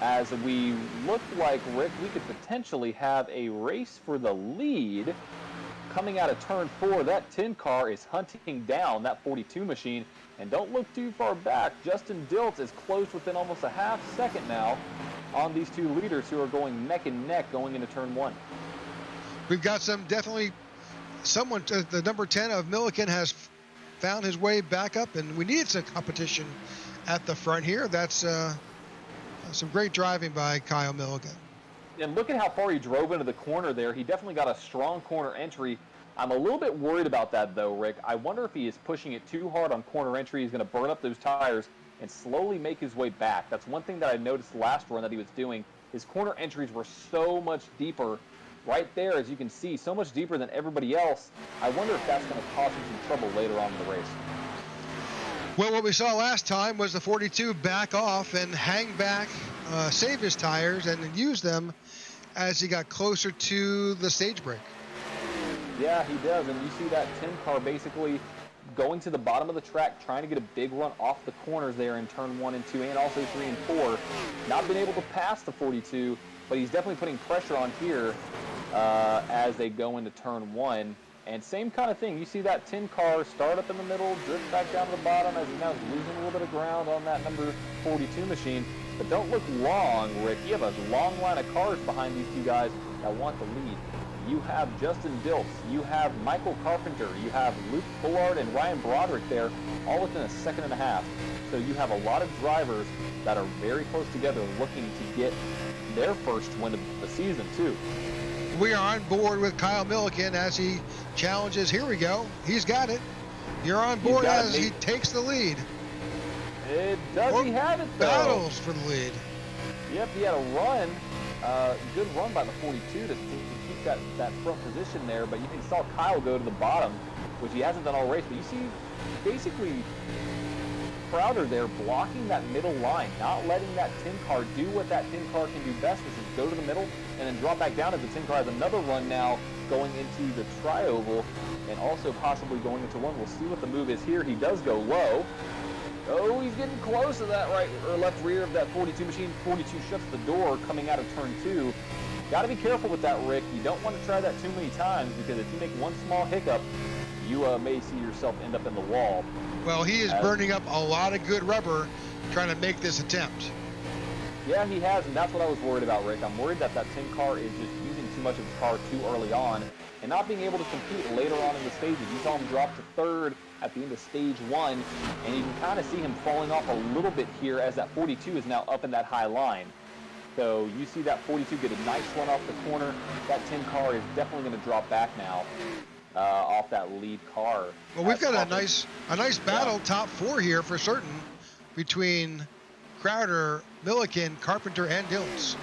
as we look like, Rick, we could potentially have a race for the lead coming out of turn 4. That 10 car is hunting down that 42 machine. And don't look too far back. Justin Diltz is close within almost a half second now on these two leaders who are going neck and neck going into turn 1. We've got someone, the number 10 of Milliken has found his way back up, and we needed some competition at the front here. That's some great driving by Kyle Milliken. And look at how far he drove into the corner there. He definitely got a strong corner entry. I'm a little bit worried about that, though, Rick. I wonder if he is pushing it too hard on corner entry. He's going to burn up those tires and slowly make his way back. That's one thing that I noticed last run that he was doing. His corner entries were so much deeper right there, as you can see, so much deeper than everybody else. I wonder if that's going to cause him some trouble later on in the race. Well, what we saw last time was the 42 back off and hang back, save his tires, and then use them as he got closer to the stage break. Yeah, he does, and you see that 10 car basically going to the bottom of the track, trying to get a big run off the corners there in turn 1 and 2, and also 3 and 4. Not been able to pass the 42, but he's definitely putting pressure on here as they go into turn 1. And same kind of thing. You see that 10 car start up in the middle, drift back down to the bottom as he now is losing a little bit of ground on that number 42 machine. But don't look long, Rick. You have a long line of cars behind these two guys that want the lead. You have Justin Diltz, you have Michael Carpenter, you have Luke Bullard and Ryan Broderick there, all within a second and a half. So you have a lot of drivers that are very close together looking to get their first win of the season, too. We are on board with Kyle Milliken as he challenges. Here we go. He's got it. You're on board as he takes the lead. Does he have it, though? Battles for the lead. Yep, he had a run. Good run by the 42 to keep that front position there, but you saw Kyle go to the bottom, which he hasn't done all race. But you see basically Crowder there blocking that middle line, not letting that 10 car do what that 10 car can do best, which is go to the middle and then drop back down as the 10 car has another run now going into the tri-oval and also possibly going into 1. We'll see what the move is here. He does go low. Oh, he's getting close to that right or left rear of that 42 machine. 42 shuts the door coming out of turn 2. Got to be careful with that, Rick. You don't want to try that too many times because if you make one small hiccup, you may see yourself end up in the wall. Well, he is burning up a lot of good rubber trying to make this attempt. Yeah, he has, and that's what I was worried about, Rick. I'm worried that 10 car is just using too much of his car too early on and not being able to compete later on in the stages. You saw him drop to 3rd at the end of stage 1, and you can kind of see him falling off a little bit here as that 42 is now up in that high line. So you see that 42 get a nice run off the corner. That 10 car is definitely going to drop back now off that lead car. Well, we've got a nice battle, top 4 here for certain, between Crowder, Milliken, Carpenter, and Diltz.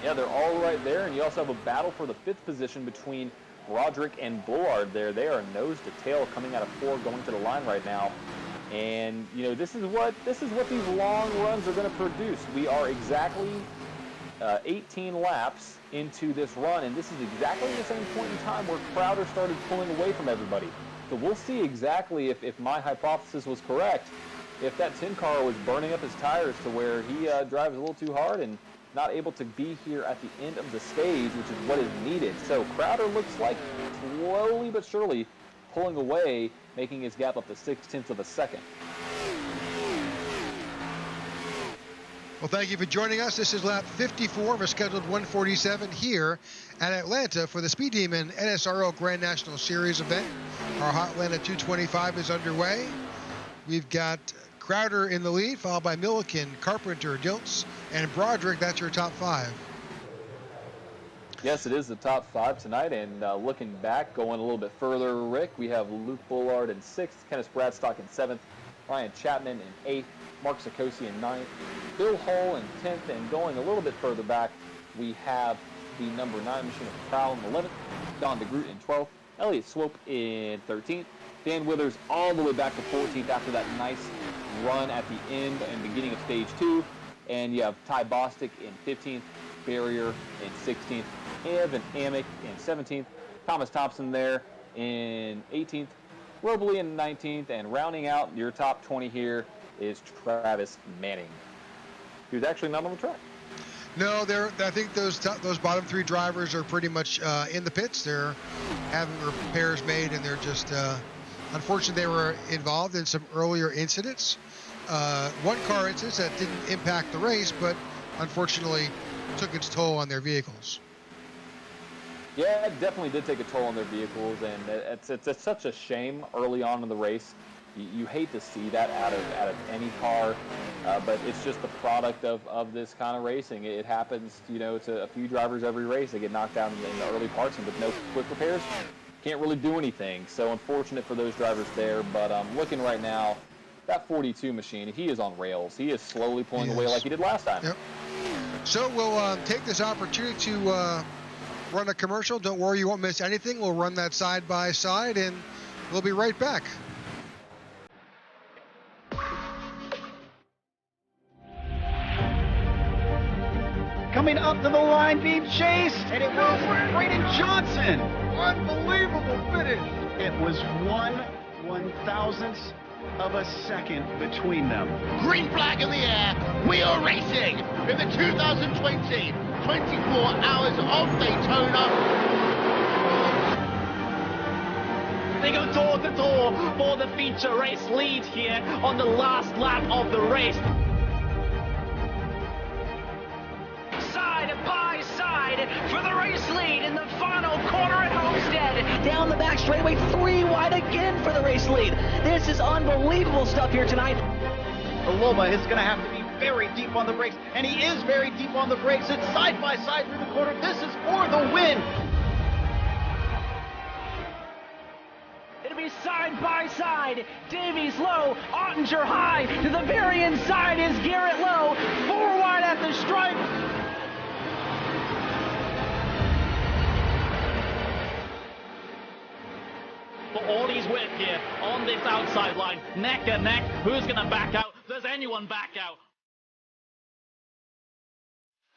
Yeah, they're all right there, and you also have a battle for the 5th position between Broderick and Bullard there. They are nose to tail coming out of 4 going to the line right now. And, this is what these long runs are going to produce. We are exactly 18 laps into this run, and this is exactly the same point in time where Crowder started pulling away from everybody. So we'll see exactly if my hypothesis was correct, if that 10 car was burning up his tires to where he drives a little too hard and not able to be here at the end of the stage, which is what is needed. So Crowder looks like slowly but surely pulling away, making his gap up to 0.6 of a second. Well, thank you for joining us. This is lap 54 of a scheduled 147 here at Atlanta for the Speed Demon NSRL Grand National Series event. Our Hotlanta 225 is underway. We've got Crowder in the lead, followed by Milliken, Carpenter, Diltz, and Broderick. That's your top 5. Yes, it is the top 5 tonight, and looking back, going a little bit further, Rick, we have Luke Bullard in 6th, Kenneth Bradstock in 7th, Ryan Chapman in 8th, Mark Sikosi in 9th, Bill Hull in 10th, and going a little bit further back, we have the number 9 machine of Prowl in 11th, Don DeGroot in 12th, Elliott Swope in 13th, Dan Withers all the way back to 14th after that nice run at the end and beginning of stage 2, and you have Ty Bostic in 15th, Barrier in 16th, Evan Amick in 17th, Thomas Thompson there in 18th, Robley in 19th, and rounding out your top 20 here is Travis Manning, who's actually not on the track. No, I think those bottom three drivers are pretty much in the pits. They're having repairs made, and they're just unfortunately they were involved in some earlier incidents. One car incident that didn't impact the race, but unfortunately took its toll on their vehicles. Yeah, it definitely did take a toll on their vehicles, and it's such a shame early on in the race. You hate to see that out of any car, but it's just the product of this kind of racing. It happens, to a few drivers every race. They get knocked down in the early parts, and with no quick repairs, can't really do anything. So unfortunate for those drivers there. But looking right now, that 42 machine, he is on rails. He is slowly pulling away like he did last time. Yep. So we'll take this opportunity to run a commercial. Don't worry, you won't miss anything. We'll run that side by side, and we'll be right back. Coming up to the line, being chased, and it was Braden Johnson. Unbelievable finish. It was 1/1000th of a second between them. Green flag in the air. We are racing in the 2020 24 Hours of Daytona. They go door to door for the feature race lead here on the last lap of the race. Side by side for the race lead in the final corner at Homestead. Down the back straightaway, 3 wide again for the race lead. This is unbelievable stuff here tonight. Loma is going to have to be very deep on the brakes, and he is very deep on the brakes. It's side by side through the corner. This is for the win. It'll be side by side. Davies low, Ottinger high. To the very inside is Garrett Lowe. 4 wide at the stripe. For all he's worth here on this outside line, neck and neck. Who's going to back out? Does anyone back out?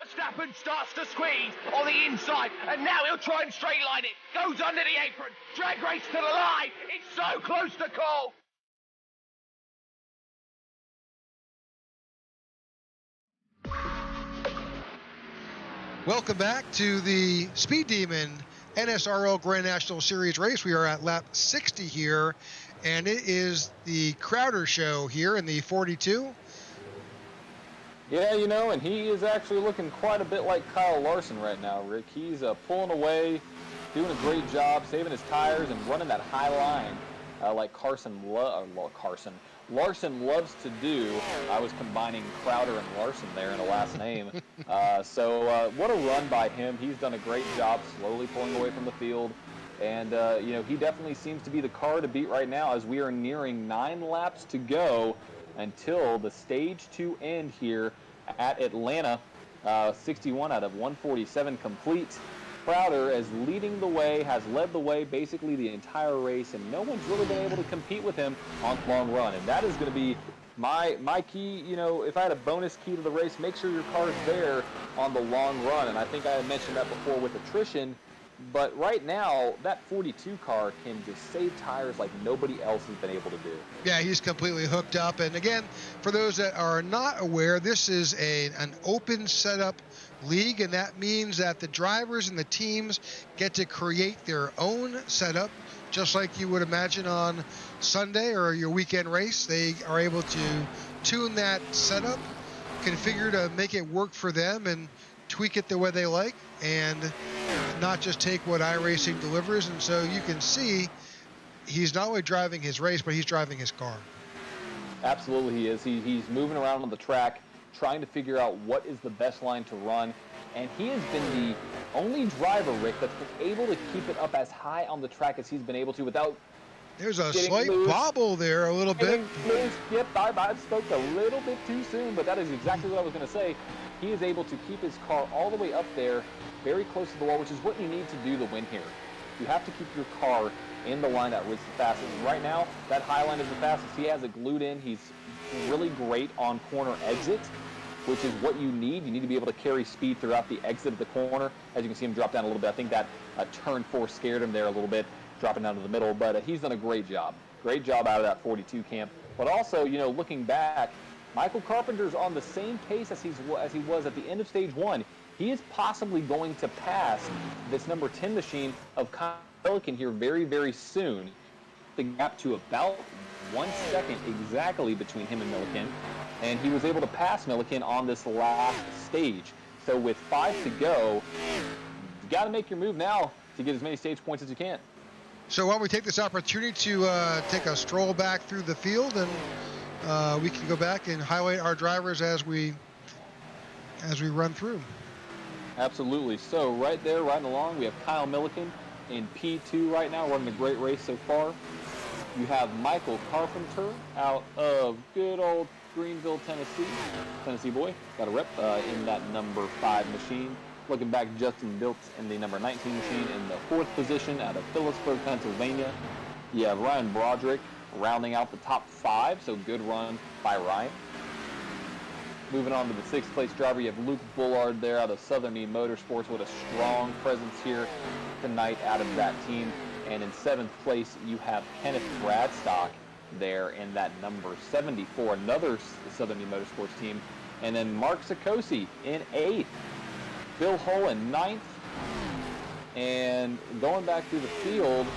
Verstappen starts to squeeze on the inside, and now he'll try and straight line it. Goes under the apron. Drag race to the line. It's so close to call. Welcome back to the Speed Demon NSRL Grand National Series race. We are at lap 60 here, and it is the Crowder show here in the 42. Yeah, and he is actually looking quite a bit like Kyle Larson right now, Rick. He's pulling away, doing a great job, saving his tires and running that high line like Larson loves to do. I was combining Crowder and Larson there in the last name. So what a run by him. He's done a great job slowly pulling away from the field. And, he definitely seems to be the car to beat right now as we are nearing 9 laps to go until the Stage 2 end here at Atlanta. 61 out of 147 complete. Crowder is leading the way, has led the way basically the entire race, and no one's really been able to compete with him on the long run. And that is going to be my key. If I had a bonus key to the race, make sure your car's there on the long run. And I think I had mentioned that before with attrition. But right now, that 42 car can just save tires like nobody else has been able to do. Yeah, he's completely hooked up. And again, for those that are not aware, this is an open setup league, and that means that the drivers and the teams get to create their own setup, just like you would imagine on Sunday or your weekend race. They are able to tune that setup, configure to make it work for them, and tweak it the way they like, and not just take what iRacing delivers. And so you can see he's not only driving his race, but he's driving his car. Absolutely he is. He's moving around on the track, trying to figure out what is the best line to run. And he has been the only driver, Rick, that's been able to keep it up as high on the track as he's been able to without There's a slight bobble there a little bit. Yep, I spoke a little bit too soon, but that is exactly what I was going to say. He is able to keep his car all the way up there, very close to the wall, which is what you need to do to win here. You have to keep your car in the line that was the fastest. And right now, that high line is the fastest. He has it glued in. He's really great on corner exits, which is what you need. You need to be able to carry speed throughout the exit of the corner. As you can see him drop down a little bit. I think that turn 4 scared him there a little bit, dropping down to the middle. But he's done a great job. Great job out of that 42 camp. But also, looking back, Michael Carpenter's on the same pace as he was at the end of stage 1. He is possibly going to pass this number 10 machine of Kyle Milliken here very, very soon. The gap to about 1 second exactly between him and Milliken, and he was able to pass Milliken on this last stage. So with 5 to go, you got to make your move now to get as many stage points as you can. So why don't we take this opportunity to take a stroll back through the field, and we can go back and highlight our drivers as we run through. Absolutely. So right there, riding along, we have Kyle Milliken in P2 right now, running a great race so far. You have Michael Carpenter out of good old Greenville, Tennessee boy, got a rep in that number 5 machine. Looking back, Justin Biltz in the number 19 machine in the 4th position out of Phillipsburg, Pennsylvania. You have Ryan Broderick rounding out the top 5, so good run by Ryan. Moving on to the 6th place driver, you have Luke Bullard there out of Southern Mead Motorsports. What a strong presence here tonight out of that team. And in 7th place, you have Kenneth Bradstock there in that number 74, another Southern Mead Motorsports team. And then Mark Sikosi in 8th. Bill Hull in 9th. And going back through the field,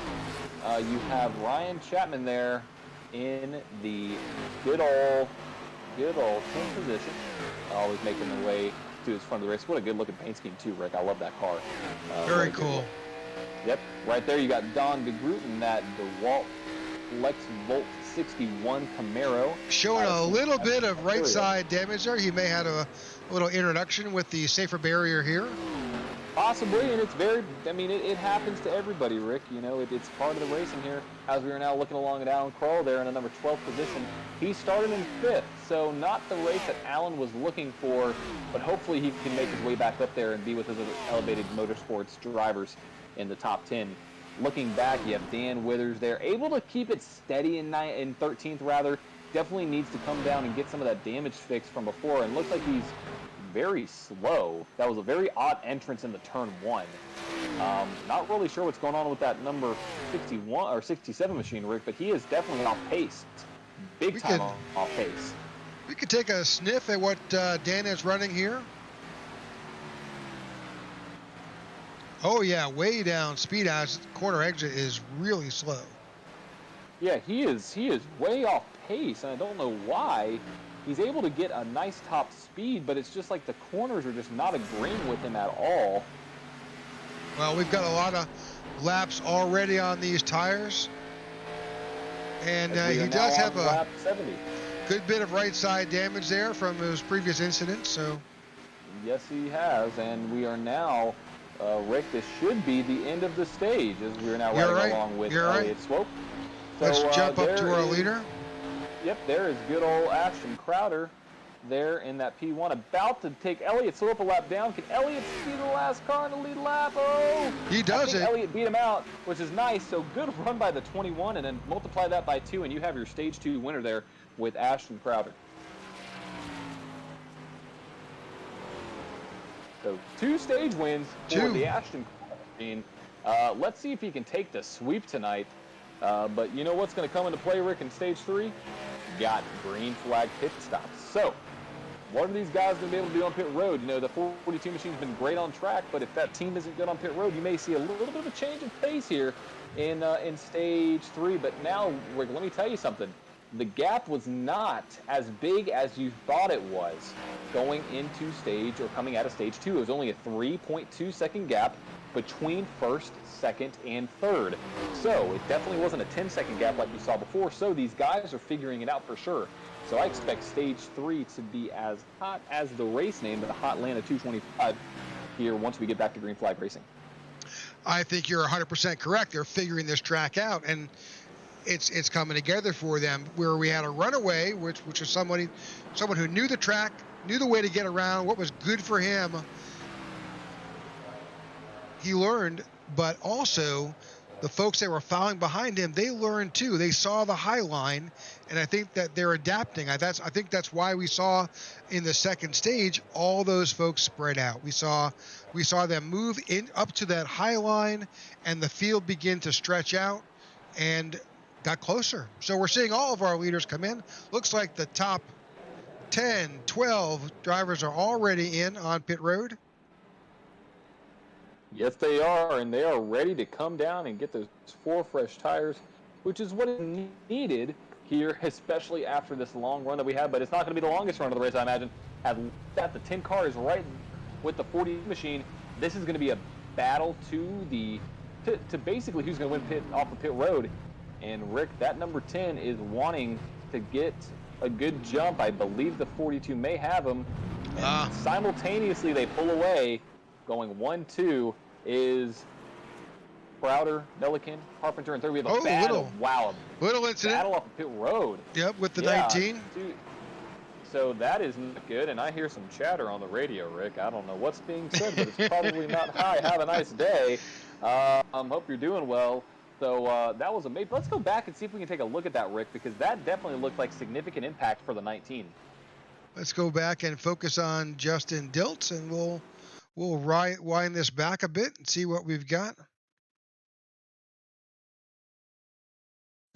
you have Ryan Chapman there in the good old 10th position. Always making their way to his front of the race. What a good looking paint scheme too, Rick. I love that car. Very cool. Yep, right there you got Don DeGroot in that DeWalt Lex Volt 61 Camaro. Showing a little bit of right side damage there. He may have a little introduction with the safer barrier here. Possibly, and it's it happens to everybody, Rick. You know, it's part of the racing here. As we are now looking along at Alan Kroll there in the number 12 position. He started in 5th, so not the race that Alan was looking for, but hopefully he can make his way back up there and be with his elevated motorsports drivers in the top 10. Looking back, you have Dan Withers there, able to keep it steady in 13th rather. Definitely needs to come down and get some of that damage fixed from before, and looks like he's very slow. That was a very odd entrance into turn 1. Not really sure what's going on with that number 61 or 67 machine, Rick, but he is definitely off pace. Big time off pace. We could take a sniff at what Dan is running here. Oh yeah, way down speed out. Corner exit is really slow. Yeah, he is way off pace, and I don't know why. He's able to get a nice top speed, but it's just like the corners are just not agreeing with him at all. Well, we've got a lot of laps already on these tires. And he does have a lap 70. Good bit of right side damage there from his previous incident. So yes, he has, and we are now, Rick, this should be the end of the stage as we are now riding along with Elliott Swope. So, let's jump up to our leader. Yep, there is good old Ashton Crowder there in that P1, about to take Elliott Swope a lap down. Can Elliott be the last car in the lead lap? Oh! He does it. Elliott beat him out, which is nice. So good run by the 21, and then multiply that by 2, and you have your Stage 2 winner there with Ashton Crowder. So 2 stage wins for the Ashton Crowder team. Let's see if he can take the sweep tonight. But you know what's going to come into play, Rick, in Stage 3? Got green flag pit stops. So, what are these guys going to be able to do on pit road? You know, the 442 machine's been great on track, but if that team isn't good on pit road, you may see a little bit of a change in pace here in Stage 3. But now, Rick, let me tell you something. The gap was not as big as you thought it was going into stage or coming out of Stage 2. It was only a 3.2 second gap between first, second, and third. So it definitely wasn't a 10-second gap like you saw before. So these guys are figuring it out for sure. So I expect Stage 3 to be as hot as the race name, the Hotlanta 225, here once we get back to green flag racing. I think you're 100% correct. They're figuring this track out, and it's coming together for them. Where we had a runaway, which is someone who knew the track, knew the way to get around, what was good for him. He learned, but also the folks that were following behind him, they learned too. They saw the high line, and I think that they're adapting. I think that's why we saw in the second stage all those folks spread out. We saw them move in up to that high line, and the field begin to stretch out and got closer. So we're seeing all of our leaders come in. Looks like the top 10, 12 drivers are already in on pit road. Yes, they are, and they are ready to come down and get those 4 fresh tires, which is what is needed here, especially after this long run that we have. But it's not going to be the longest run of the race, I imagine. At the 10 car is right with the 40 machine. This is going to be a battle to basically who's going to win pit off of pit road. And Rick, that number 10 is wanting to get a good jump. I believe the 42 may have him. And simultaneously, they pull away. Going 1-2 is Crowder, Milliken, Carpenter, and third. We have a battle. Little incident. Battle off of pit road. Yep, with the 19. Dude. So that is not good, and I hear some chatter on the radio, Rick. I don't know what's being said, but it's probably not hi. Have a nice day. Hope you're doing well. So that was amazing. Let's go back and see if we can take a look at that, Rick, because that definitely looked like significant impact for the 19. Let's go back and focus on Justin Diltz, and we'll wind this back a bit and see what we've got.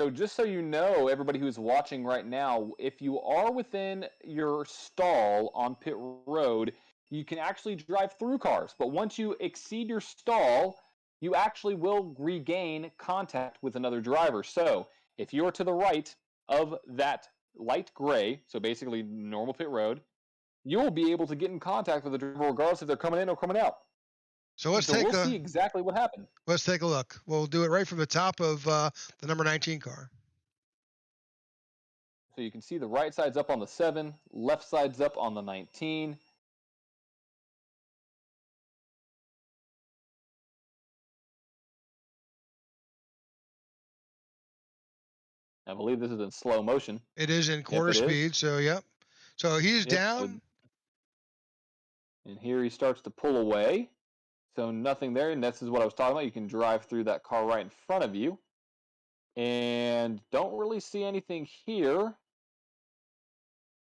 So just so you know, everybody who's watching right now, if you are within your stall on pit road, you can actually drive through cars. But once you exceed your stall, you actually will regain contact with another driver. So if you're to the right of that light gray, so basically normal pit road, you'll be able to get in contact with the driver regardless if they're coming in or coming out. So we'll see exactly what happened. Let's take a look. We'll do it right from the top of the number 19 car. So you can see the right side's up on the 7, left side's up on the 19. I believe this is in slow motion. It is in quarter speed, so yep. So he's down. And here he starts to pull away. So nothing there, and this is what I was talking about. You can drive through that car right in front of you. And don't really see anything here.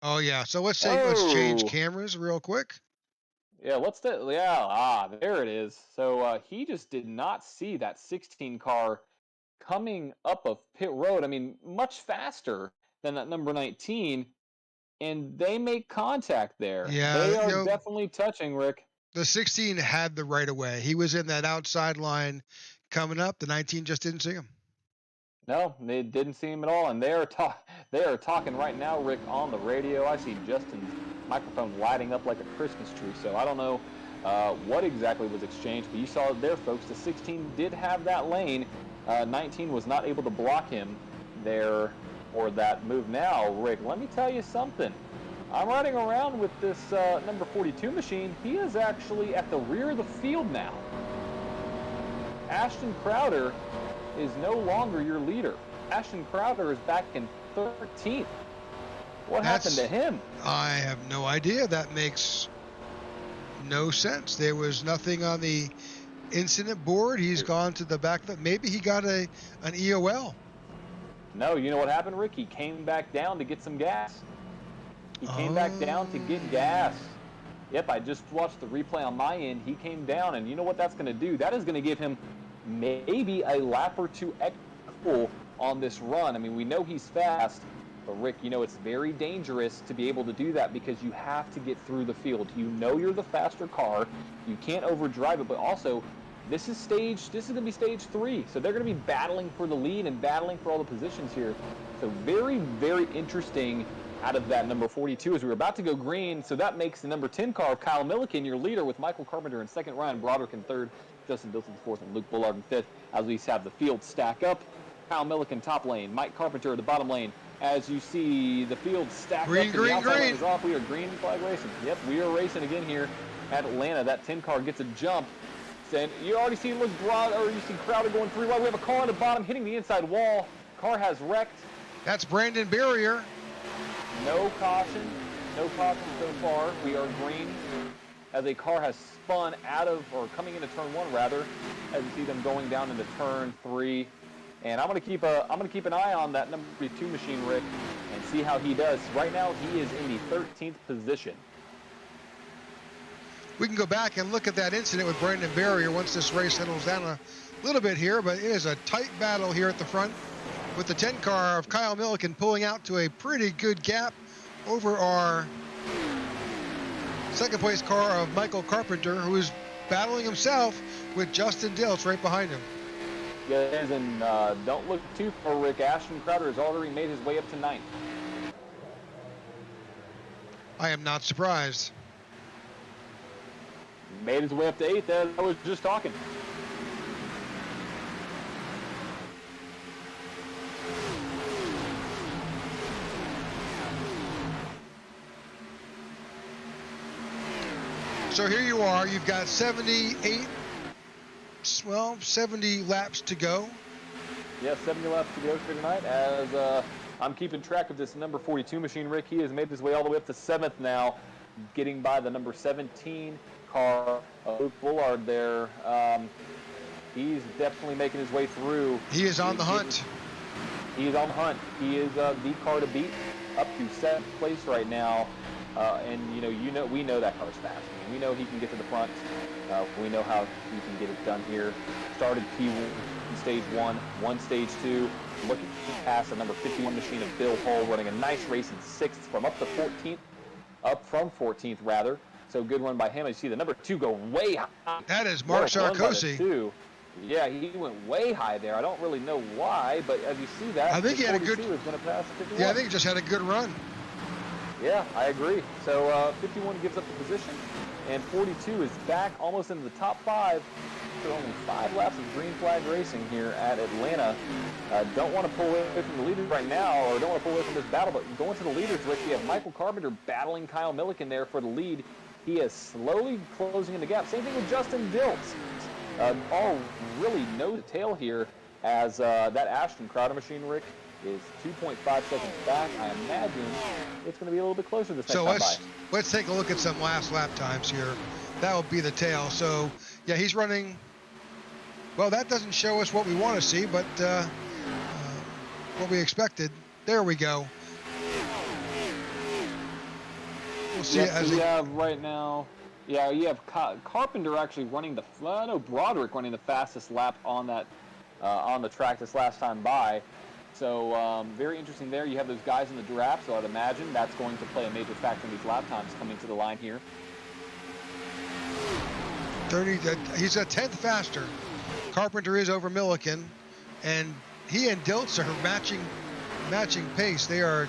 Oh, yeah. So let's change cameras real quick. Yeah, there it is. So he just did not see that 16 car coming up of pit road. I mean, much faster than that number 19. And they make contact there. Yeah, they are definitely touching, Rick. The 16 had the right of way. He was in that outside line coming up. The 19 just didn't see him. No, they didn't see him at all. And they are talking right now, Rick, on the radio. I see Justin's microphone lighting up like a Christmas tree. So I don't know what exactly was exchanged, but you saw it there, folks. The 16 did have that lane. 19 was not able to block him there or that move. Now, Rick, let me tell you something. I'm riding around with this number 42 machine. He is actually at the rear of the field now. Ashton Crowder is no longer your leader. Ashton Crowder is back in 13th. What happened to him? I have no idea. That makes no sense. There was nothing on the incident board. He's gone to the back. Maybe he got an EOL. No, you know what happened, Rick? He came back down to get some gas. He came back down to get gas. Yep, I just watched the replay on my end. He came down, and you know what that's going to do? That is going to give him maybe a lap or two extra on this run. I mean, we know he's fast, but Rick, you know it's very dangerous to be able to do that because you have to get through the field. You know you're the faster car. You can't overdrive it, but also this is going to be stage 3, so they're going to be battling for the lead and battling for all the positions here. So very, very interesting out of that number 42 as we were about to go green. So that makes the number 10 car of Kyle Milliken your leader with Michael Carpenter in second, Ryan Broderick in third, Justin Dilson in fourth, and Luke Bullard in fifth as we have the field stack up. Kyle Milliken top lane, Mike Carpenter the bottom lane. As you see the field stack up. Green. We are green flag racing. Yep, we are racing again here at Atlanta. That 10 car gets a jump. And you already see Luke Broad, or you see Crowder going 3 wide. We have a car on the bottom hitting the inside wall. Car has wrecked. That's Brandon Barrier. No caution so far. We are green as a car has spun out of, or coming into turn 1 rather, as you see them going down into turn 3. And I'm gonna keep an eye on that number 2 machine, Rick, and see how he does. Right now he is in the 13th position. We can go back and look at that incident with Brandon Barrier once this race settles down a little bit here, but it is a tight battle here at the front with the 10 car of Kyle Milliken pulling out to a pretty good gap over our second place car of Michael Carpenter, who is battling himself with Justin Dilts right behind him. Yeah, it is, and don't look too far, Rick. Ashton Crowder has already made his way up to 9th. I am not surprised. Made his way up to 8th, as I was just talking. So here you are. You've got 70 laps to go. Yeah, 70 laps to go for tonight. As I'm keeping track of this number 42 machine, Rick, he has made his way all the way up to 7th now, getting by the number 17 car, Luke Bullard there. He's definitely making his way through. He is on the hunt. He is on the hunt. He is the car to beat, up to 7th place right now. And we know that car's fast. I mean, we know he can get to the front. We know how he can get it done here. Started P1 stage 1 stage 2. Looking past the number 51 machine of Bill Hull, running a nice race in 6th from up from 14th rather. So good run by him. I see the number 2 go way high. That is Mark Sarkozy. Yeah, he went way high there. I don't really know why, but as you see that, I think he had a good. Is going to pass 51. Yeah, I think he just had a good run. Yeah, I agree. So 51 gives up the position, and 42 is back almost into the top 5. After only 5 laps of green flag racing here at Atlanta. Don't want to pull away from the leaders right now, or don't want to pull away from this battle, but going to the leaders, Rick, you have Michael Carpenter battling Kyle Milliken there for the lead. He is slowly closing in the gap. Same thing with Justin Dilts. All really nose to tail here as that Ashton Crowder machine, Rick, is 2.5 seconds back. I imagine it's going to be a little bit closer this next time by. Let's take a look at some last lap times here. That will be the tail. So, yeah, he's running. Well, that doesn't show us what we want to see, but what we expected. There we go. We'll see it as we have right now. Yeah, you have Carpenter actually running Broderick running the fastest lap on that on the track this last time by. So very interesting there. You have those guys in the draft, so I'd imagine that's going to play a major factor in these lap times coming to the line here. 30. He's a 10th faster. Carpenter is over Milliken, and he and Dilts are matching pace. They are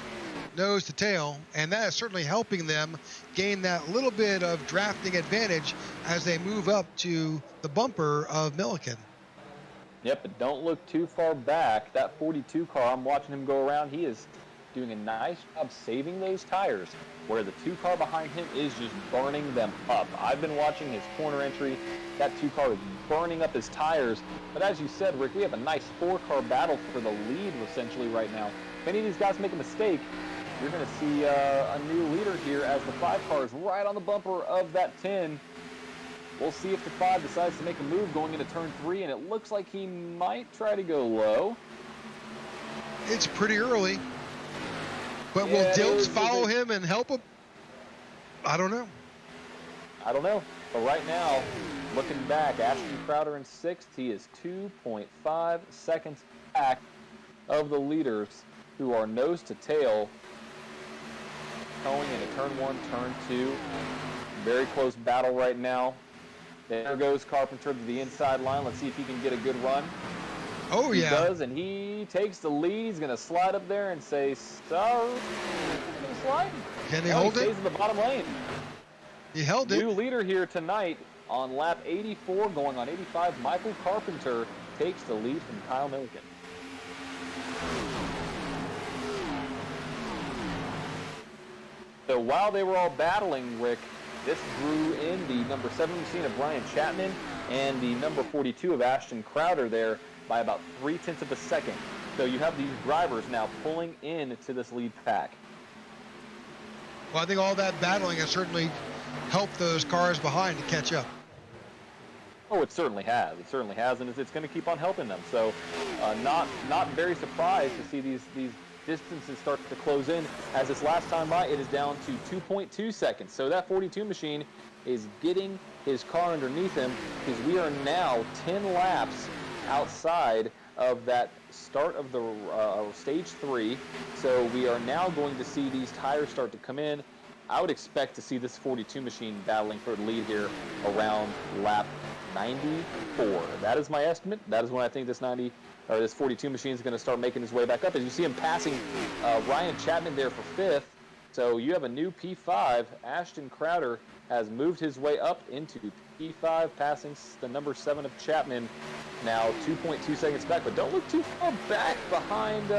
nose to tail, and that is certainly helping them gain that little bit of drafting advantage as they move up to the bumper of Milliken. Yep, but don't look too far back. That 42 car, I'm watching him go around. He is doing a nice job saving those tires, where the 2 car behind him is just burning them up. I've been watching his corner entry. That 2 car is burning up his tires. But as you said, Rick, we have a nice 4 car battle for the lead essentially right now. If any of these guys make a mistake, you're going to see a new leader here as the 5 car is right on the bumper of that 10. We'll see if the 5 decides to make a move going into turn 3, and it looks like he might try to go low. It's pretty early. But will Dilts follow him and help him? I don't know. But right now, looking back, Ashton Crowder in 6th. He is 2.5 seconds back of the leaders who are nose to tail going into turn 1, turn 2. Very close battle right now. There goes Carpenter to the inside line. Let's see if he can get a good run. Oh, yeah. He does, and he takes the lead. He's going to slide up there and say, sorry. Can he hold it? He stays in the bottom lane. He held it. New leader here tonight on lap 84, going on 85. Michael Carpenter takes the lead from Kyle Milliken. So while they were all battling, Rick, this drew in the number 7 machine of Brian Chapman and the number 42 of Ashton Crowder there by about 0.3 of a second. So you have these drivers now pulling into this lead pack. Well, I think all that battling has certainly helped those cars behind to catch up. Oh, it certainly has. It certainly has, and it's going to keep on helping them. So not very surprised to see these distances start to close in. As this last time by, it is down to 2.2 seconds. So that 42 machine is getting his car underneath him because we are now 10 laps outside of that start of the stage 3. So we are now going to see these tires start to come in. I would expect to see this 42 machine battling for the lead here around lap 94. That is my estimate. That is when I think this 42 machine is going to start making his way back up. As you see him passing Ryan Chapman there for 5th. So you have a new P5. Ashton Crowder has moved his way up into P5, passing the number 7 of Chapman. Now 2.2 seconds back, but don't look too far back behind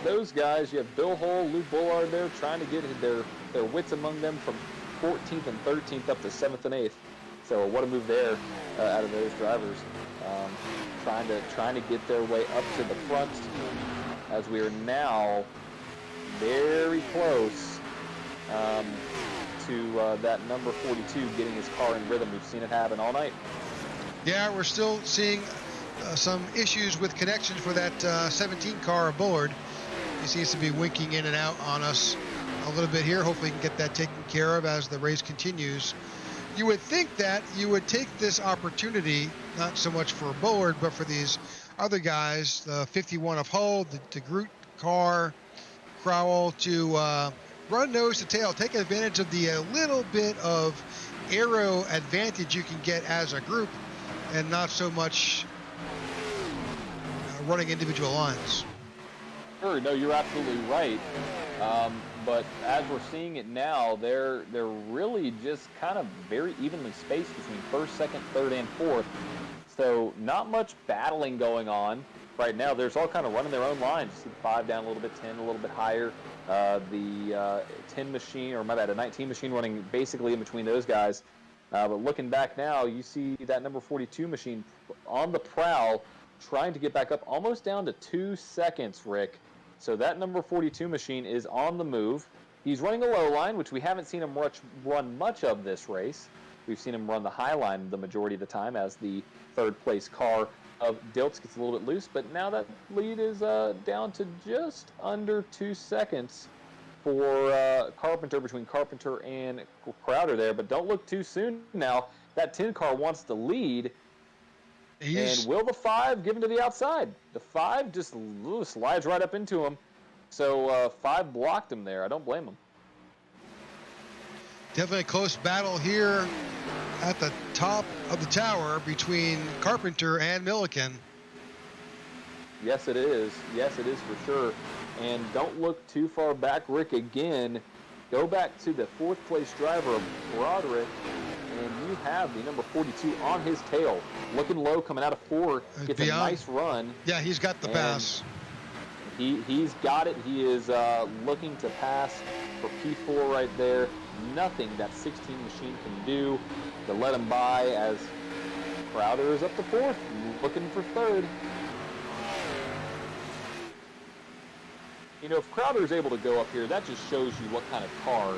those guys. You have Bill Hull, Luke Bullard there trying to get their wits among them from 14th and 13th up to 7th and 8th. So what a move there out of those drivers. Trying to get their way up to the front as we are now very close to that number 42 getting his car in rhythm. We've seen it happen all night. Yeah, we're still seeing some issues with connections for that 17 car of Bullard. He seems to be winking in and out on us a little bit here. Hopefully we can get that taken care of as the race continues. You would think that you would take this opportunity, not so much for Bullard, but for these other guys, the 51 of Hull, the Groot car, Crowell, to run nose to tail, take advantage of the little bit of aero advantage you can get as a group, and not so much running individual lines. Sure, no, you're absolutely right. But as we're seeing it now, they're really just kind of very evenly spaced between 1st, 2nd, 3rd, and 4th. So not much battling going on right now. There's all kind of running their own lines. You see 5 down a little bit, 10 a little bit higher. The 10 machine, or my bad, a 19 machine running basically in between those guys. But looking back now, you see that number 42 machine on the prowl, trying to get back up almost down to 2 seconds, Rick. So that number 42 machine is on the move. He's running a low line, which we haven't seen him run much of this race. We've seen him run the high line the majority of the time as the 3rd place car of Diltz gets a little bit loose. But now that lead is down to just under 2 seconds for Carpenter, between Carpenter and Crowder there. But don't look too soon now. That 10 car wants the lead. And will the 5 give him to the outside? The 5 just slides right up into him. So 5 blocked him there. I don't blame him. Definitely a close battle here at the top of the tower between Carpenter and Milliken. Yes, it is. Yes, it is for sure. And don't look too far back, Rick, again. Go back to the 4th place driver, Broderick, and you have the number 42 on his tail. Looking low, coming out of 4, gets a nice run. Yeah, he's got the pass. He's got it. He is looking to pass for P4 right there. Nothing that 16 machine can do to let him by, as Crowder is up to 4th, looking for 3rd. You know, if Crowder is able to go up here, that just shows you what kind of car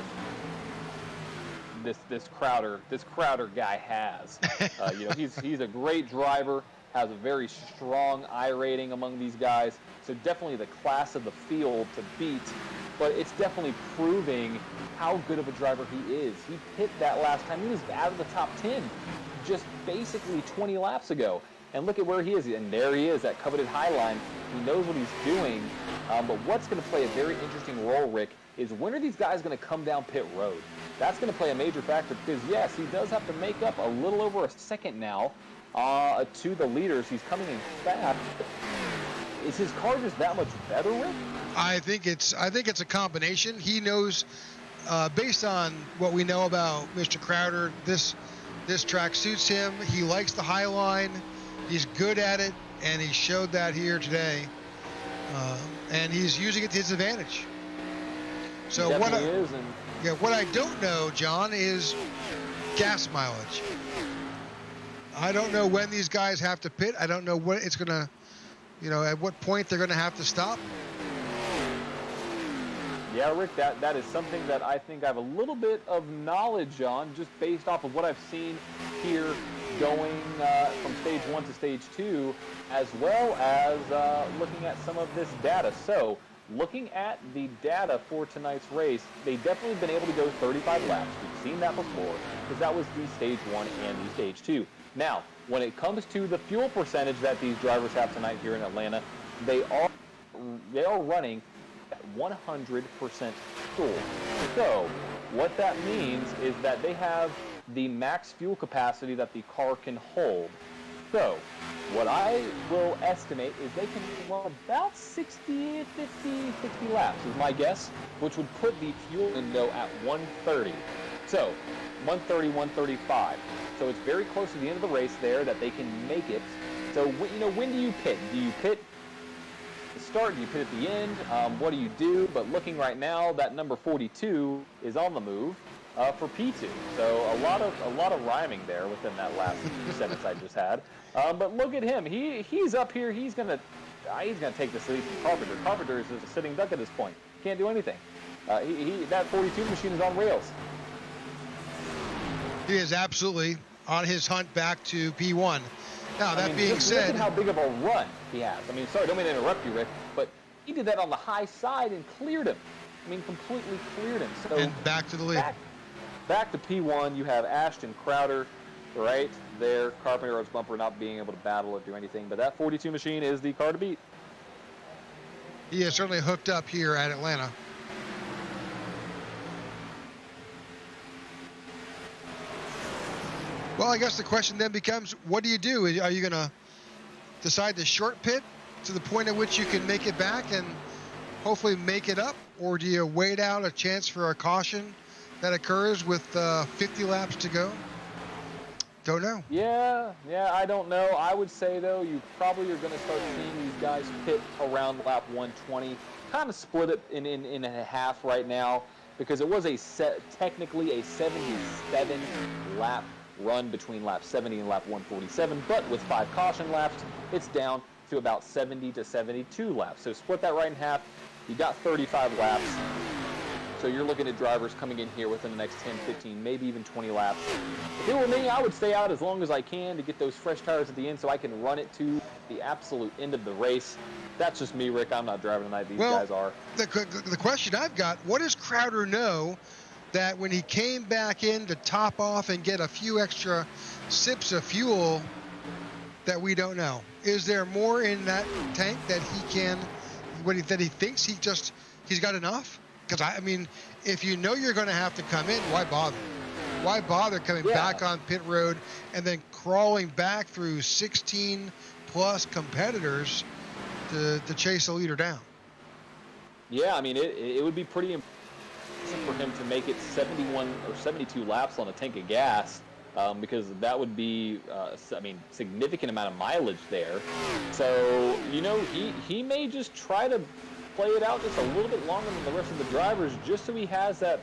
this Crowder guy has. You know, he's a great driver, has a very strong I rating among these guys. So definitely the class of the field to beat. But it's definitely proving how good of a driver he is. He hit that last time. He was out of the top 10 just basically 20 laps ago. And look at where he is. And there he is, that coveted high line. He knows what he's doing. But what's going to play a very interesting role, Rick, is when are these guys going to come down pit road? That's going to play a major factor because, yes, he does have to make up a little over a second now to the leaders. He's coming in fast. Is his car just that much better, Rick? I think it's a combination. He knows, based on what we know about Mr. Crowder, this track suits him. He likes the high line. He's good at it, and he showed that here today. And he's using it to his advantage. So what I don't know, John, is gas mileage. I don't know when these guys have to pit. I don't know what it's going to, at what point they're going to have to stop. Yeah, Rick, that is something that I think I have a little bit of knowledge on, just based off of what I've seen here going from stage 1 to stage 2, as well as looking at some of this data. So, looking at the data for tonight's race, they've definitely been able to go 35 laps. We've seen that before, because that was the stage 1 and the stage 2. Now, when it comes to the fuel percentage that these drivers have tonight here in Atlanta, they are running at 100% fuel. So what that means is that they have the max fuel capacity that the car can hold. So what I will estimate is they can run about 60, 50, 60 laps is my guess, which would put the fuel window at 130. So 130, 135. So it's very close to the end of the race there that they can make it. So, when do you pit? Do you pit at the start? Do you pit at the end? What do you do? But looking right now, that number 42 is on the move for P2. So a lot of rhyming there within that last sentence I just had. But look at him. He's up here. He's gonna take this lead from Carpenter. Carpenter is just a sitting duck at this point. Can't do anything. That 42 machine is on rails. He is absolutely on his hunt back to P1. Now, that being said, look at how big of a run he has. Sorry, don't mean to interrupt you, Rick, but he did that on the high side and cleared him. Completely cleared him. So and back to the lead. Back to P1, you have Ashton Crowder right there. Carpenter Road's bumper not being able to battle or do anything, but that 42 machine is the car to beat. He is certainly hooked up here at Atlanta. Well, I guess the question then becomes, what do you do? Are you going to decide to short pit to the point at which you can make it back and hopefully make it up? Or do you wait out a chance for a caution that occurs with 50 laps to go? Don't know. Yeah, I don't know. I would say, though, you probably are going to start seeing these guys pit around lap 120. Kind of split it in a half right now because it was technically a 77 lap run between lap 70 and lap 147, but with 5 caution laps, it's down to about 70 to 72 laps. So split that right in half. You got 35 laps. So you're looking at drivers coming in here within the next 10, 15, maybe even 20 laps. If it were me, I would stay out as long as I can to get those fresh tires at the end so I can run it to the absolute end of the race. That's just me, Rick. I'm not driving tonight. These guys are. The question I've got, what does Crowder know that when he came back in to top off and get a few extra sips of fuel that we don't know? Is there more in that tank that that he thinks he's got enough? Because if you know you're going to have to come in, why bother? Why bother coming back on pit road and then crawling back through 16 plus competitors to chase the leader down? Yeah, it would be pretty impressive for him to make it 71 or 72 laps on a tank of gas, because that would be significant amount of mileage there. So he may just try to play it out just a little bit longer than the rest of the drivers, just so he has that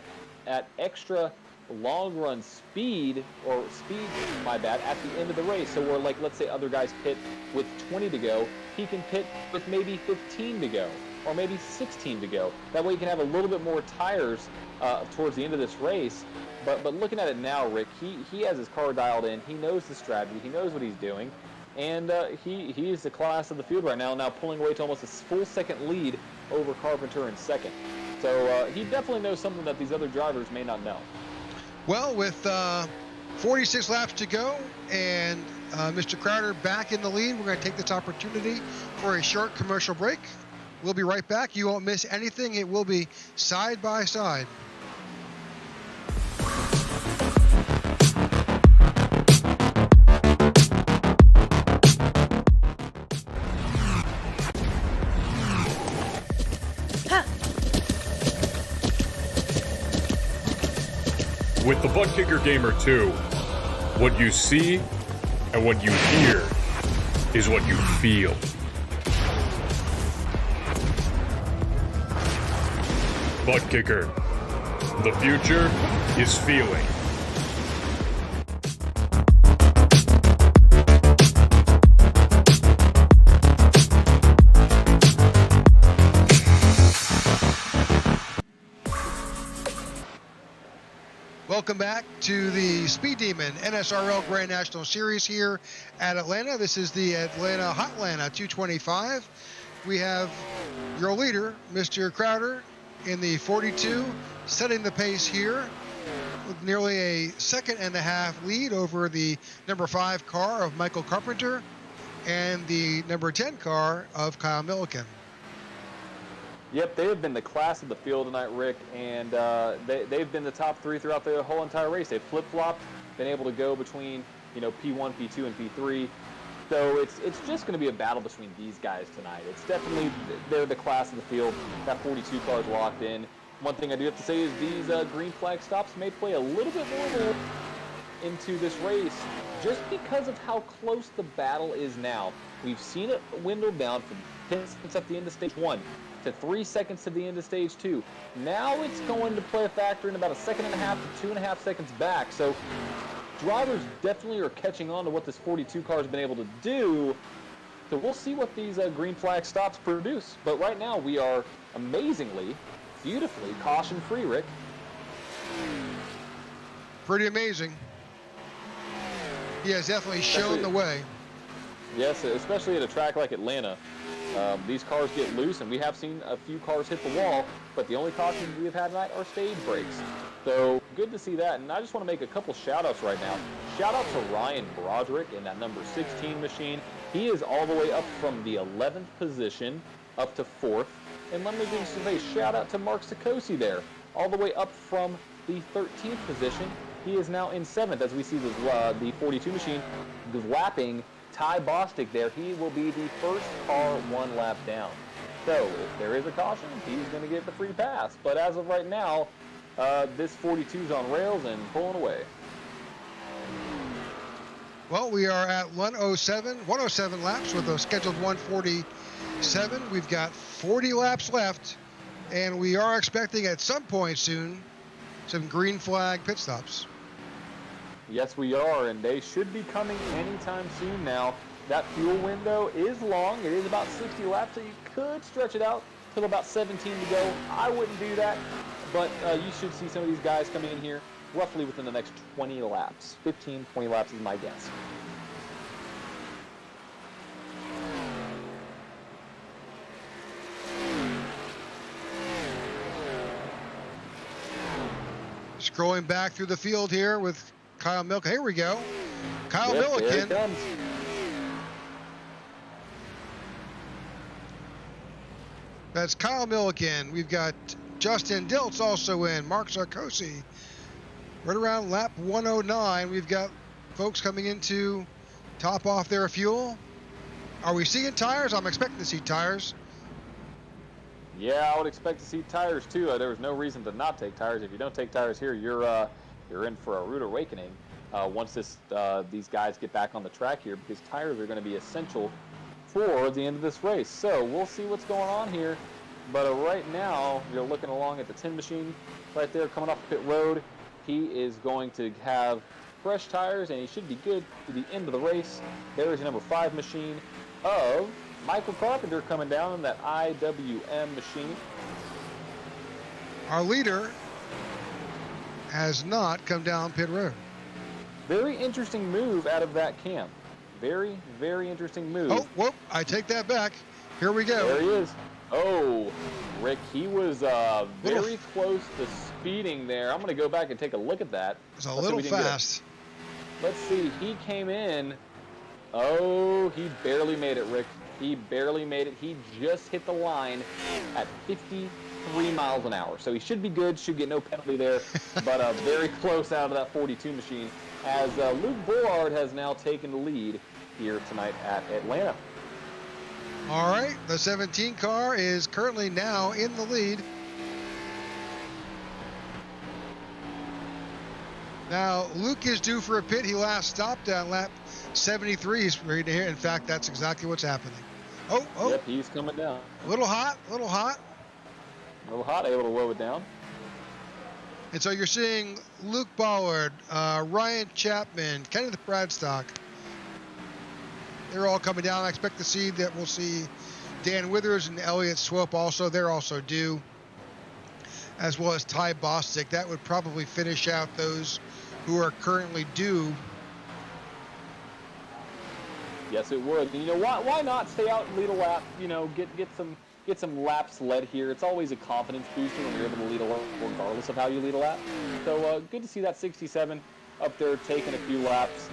extra long run speed at the end of the race. So where, let's say other guys pit with 20 to go, he can pit with maybe 15 to go or maybe 16 to go. That way he can have a little bit more tires towards the end of this race. But looking at it now, Rick, he has his car dialed in. He knows the strategy. He knows what he's doing. And he is the class of the field right now pulling away to almost a full second lead over Carpenter in second. So he definitely knows something that these other drivers may not know. Well, with 46 laps to go and Mr. Crowder back in the lead, we're going to take this opportunity for a short commercial break. We'll be right back. You won't miss anything. It will be side by side. With the Butt Kicker Gamer 2, what you see and what you hear is what you feel. Butt Kicker. The future is feeling. Welcome back to the Speed Demon NSRL Grand National Series here at Atlanta. This is the Atlanta Hotlanta 225. We have your leader, Mr. Crowder, in the 42, setting the pace here. with nearly a 1.5-second lead over the number 5 car of Michael Carpenter and the number 10 car of Kyle Milliken. Yep, they have been the class of the field tonight, Rick, and they've been the top 3 throughout the whole entire race. They've flip-flopped, been able to go between, P1, P2, and P3. So it's just going to be a battle between these guys tonight. It's definitely, they're the class of the field. That 42 car is locked in. One thing I do have to say is these green flag stops may play a little bit more into this race just because of how close the battle is now. We've seen it dwindle down from 10 seconds at the end of stage 1 to 3 seconds to the end of stage 2. Now it's going to play a factor in about 1.5 seconds to 2.5 seconds back. So drivers definitely are catching on to what this 42 car has been able to do. So we'll see what these green flag stops produce. But right now we are amazingly, beautifully caution-free, Rick. Pretty amazing. He has definitely shown the way. Yes, especially at a track like Atlanta. These cars get loose, and we have seen a few cars hit the wall, but the only cautions we've had tonight are stage breaks. So good to see that, and I just want to make a couple shout-outs right now. Shout-out to Ryan Broderick in that number 16 machine. He is all the way up from the 11th position up to 4th. And let me just say shout-out to Mark Sikosi there, all the way up from the 13th position. He is now in 7th as we see the 42 machine lapping Ty Bostic there. He will be the first car 1 lap down. So if there is a caution, he's going to get the free pass. But as of right now, this 42 is on rails and pulling away. Well, we are at 107 laps with a scheduled 147. We've got 40 laps left, and we are expecting at some point soon some green flag pit stops. Yes, we are, and they should be coming anytime soon now. That fuel window is long. It is about 60 laps, so you could stretch it out till about 17 to go. I wouldn't do that, but you should see some of these guys coming in here roughly within the next 20 laps. 15, 20 laps is my guess. Scrolling back through the field here with Kyle Milliken. Here we go. Kyle Yep, Milliken. there it comes. That's Kyle Milliken. We've got Justin Diltz also in. Mark Sarkozy. Right around lap 109, we've got folks coming in to top off their fuel. Are we seeing tires? I'm expecting to see tires. Yeah, I would expect to see tires too. There was no reason to not take tires. If you don't take tires here, you're in for a rude awakening once these guys get back on the track here, because tires are going to be essential for the end of this race. So we'll see what's going on here. But right now, you're looking along at the 10 machine right there coming off the pit road. He is going to have fresh tires, and he should be good to the end of the race. There is number 5 machine of Michael Carpenter coming down in that IWM machine. Our leader has not come down pit road. Very interesting move out of that camp. Very, very interesting move. Oh, whoop, I take that back. Here we go. There he is. Oh, Rick, he was very close to speeding there. I'm going to go back and take a look at that. It's a little fast. Let's see. He came in. Oh, he barely made it, Rick. He barely made it. He just hit the line at 53 miles an hour. So he should be good, should get no penalty there, but very close out of that 42 machine, as Luke Bullard has now taken the lead here tonight at Atlanta. All right, the 17 car is currently now in the lead. Now, Luke is due for a pit. He last stopped at lap 73. He's ready to hear. In fact, that's exactly what's happening. Oh. Yep, he's coming down. A little hot. A little hot, able to roll it down. And so you're seeing Luke Ballard, Ryan Chapman, Kenneth Bradstock. They're all coming down. I expect to see that we'll see Dan Withers and Elliott Swope also. They're also due, as well as Ty Bostic. That would probably finish out those who are currently due. Yes, it would. You know, why not stay out and lead a lap? You know, get some get some laps led here. It's always a confidence booster when you're able to lead a lap, regardless of how you lead a lap. So good to see that 67 up there taking a few laps,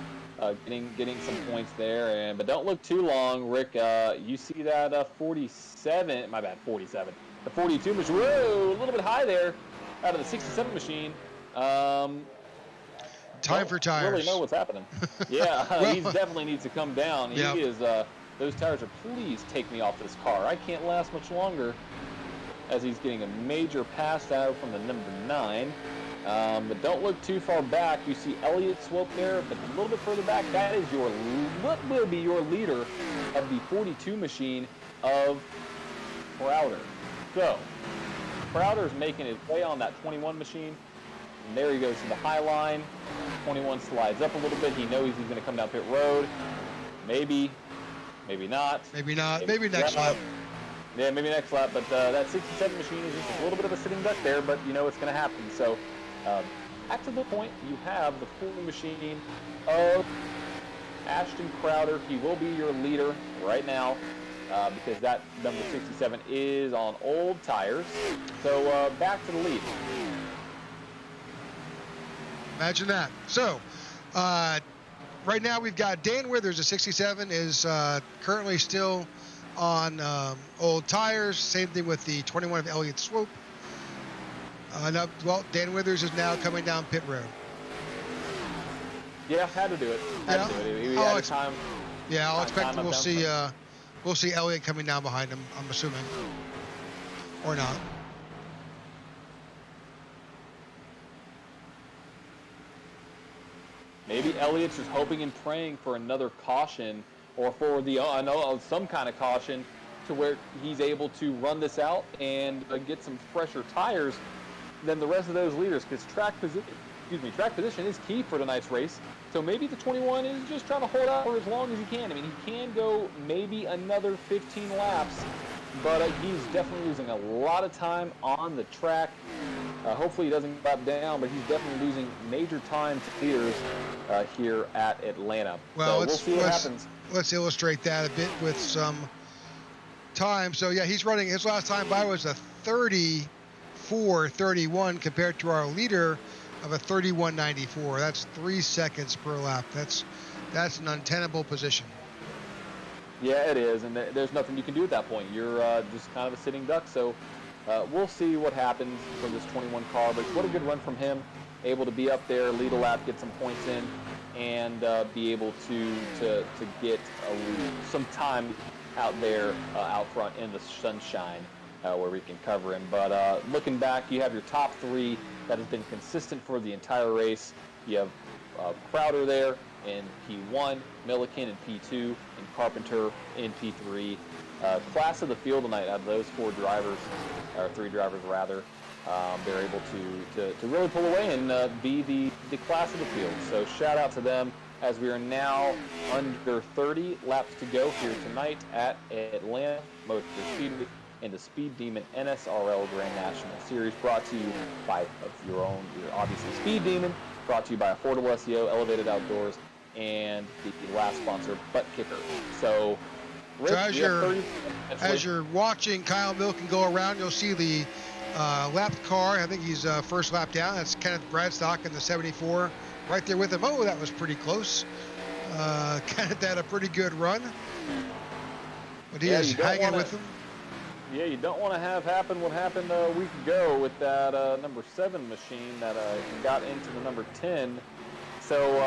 getting some points there. But don't look too long, Rick. You see that 47? My bad, 47. The 42 machine. Whoa, a little bit high there, out of the 67 machine. Time for tires. Really know what's happening. Yeah, Well, he definitely needs to come down. Yep. He is. Those tires are, please take me off this car. I can't last much longer. As he's getting a major pass out from the number 9. But don't look too far back. You see Elliott Swope there, but a little bit further back, that is what will be your leader of the 42 machine of Crowder. So Crowder is making his way on that 21 machine. And there he goes to the high line. 21 slides up a little bit. He knows he's going to come down pit road. Maybe not. Maybe next lap. Yeah, maybe next lap. But that 67 machine is just a little bit of a sitting duck there, but you know it's going to happen. So back to the point, you have the full machine of Ashton Crowder. He will be your leader right now because that number 67 is on old tires. So back to the lead. Imagine that. So, right now we've got Dan Withers, the 67, is currently still on old tires. Same thing with the 21 of Elliott Swope. Dan Withers is now coming down pit road. Yeah, had to do it. Had to do it. He had time. Yeah, I'll expect we'll see Elliott coming down behind him, I'm assuming. Or not. Maybe Elliott's just hoping and praying for another caution or for some kind of caution to where he's able to run this out and get some fresher tires than the rest of those leaders, because track position is key for tonight's race. So maybe the 21 is just trying to hold out for as long as he can. I mean, he can go maybe another 15 laps, but he's definitely losing a lot of time on the track. Hopefully he doesn't lap down, but he's definitely losing major time to leaders here at Atlanta. Well, so we'll see what happens. Let's illustrate that a bit with some time. So yeah, he's running, his last time by was a 34.31 compared to our leader of a 31.94. That's 3 seconds per lap. That's an untenable position. Yeah, it is, and there's nothing you can do at that point. You're just kind of a sitting duck. So we'll see what happens from this 21 car. But what a good run from him, able to be up there, lead a lap, get some points in, and be able to get some time out there out front in the sunshine where we can cover him. But looking back, you have your top 3 that has been consistent for the entire race. You have Crowder there in P1, Milliken in P2, and Carpenter in P3. Class of the field tonight out of those 4 drivers, or 3 drivers rather. They're able to really pull away and be the class of the field. So shout out to them, as we are now under 30 laps to go here tonight at Atlanta Motor Speedway in the Speed Demon NSRL Grand National Series, brought to you by your obviously Speed Demon, brought to you by Affordable SEO, Elevated Outdoors, and the last sponsor, Butt Kicker. So, Rick, so as you're watching Kyle Milken go around, you'll see the lapped car. I think he's first lap down. That's Kenneth Bradstock in the 74 right there with him. Oh, that was pretty close. Kenneth had a pretty good run, but he is hanging with him. Yeah, you don't want to have happen what happened a week ago with that number 7 machine that got into the number 10. So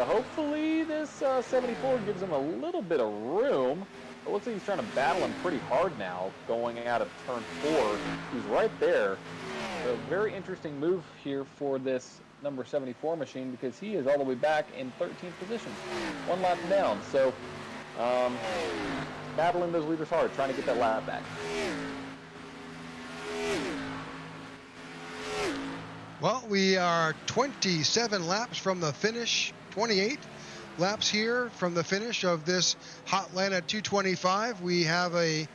hopefully this 74 gives him a little bit of room. It looks like he's trying to battle him pretty hard now, going out of turn 4. He's right there. So very interesting move here for this number 74 machine, because he is all the way back in 13th position, 1 lap down. So battling those leaders hard, trying to get that lap back. Well, we are 27 laps from the finish, 28 laps here from the finish of this Hotlanta 225. We have a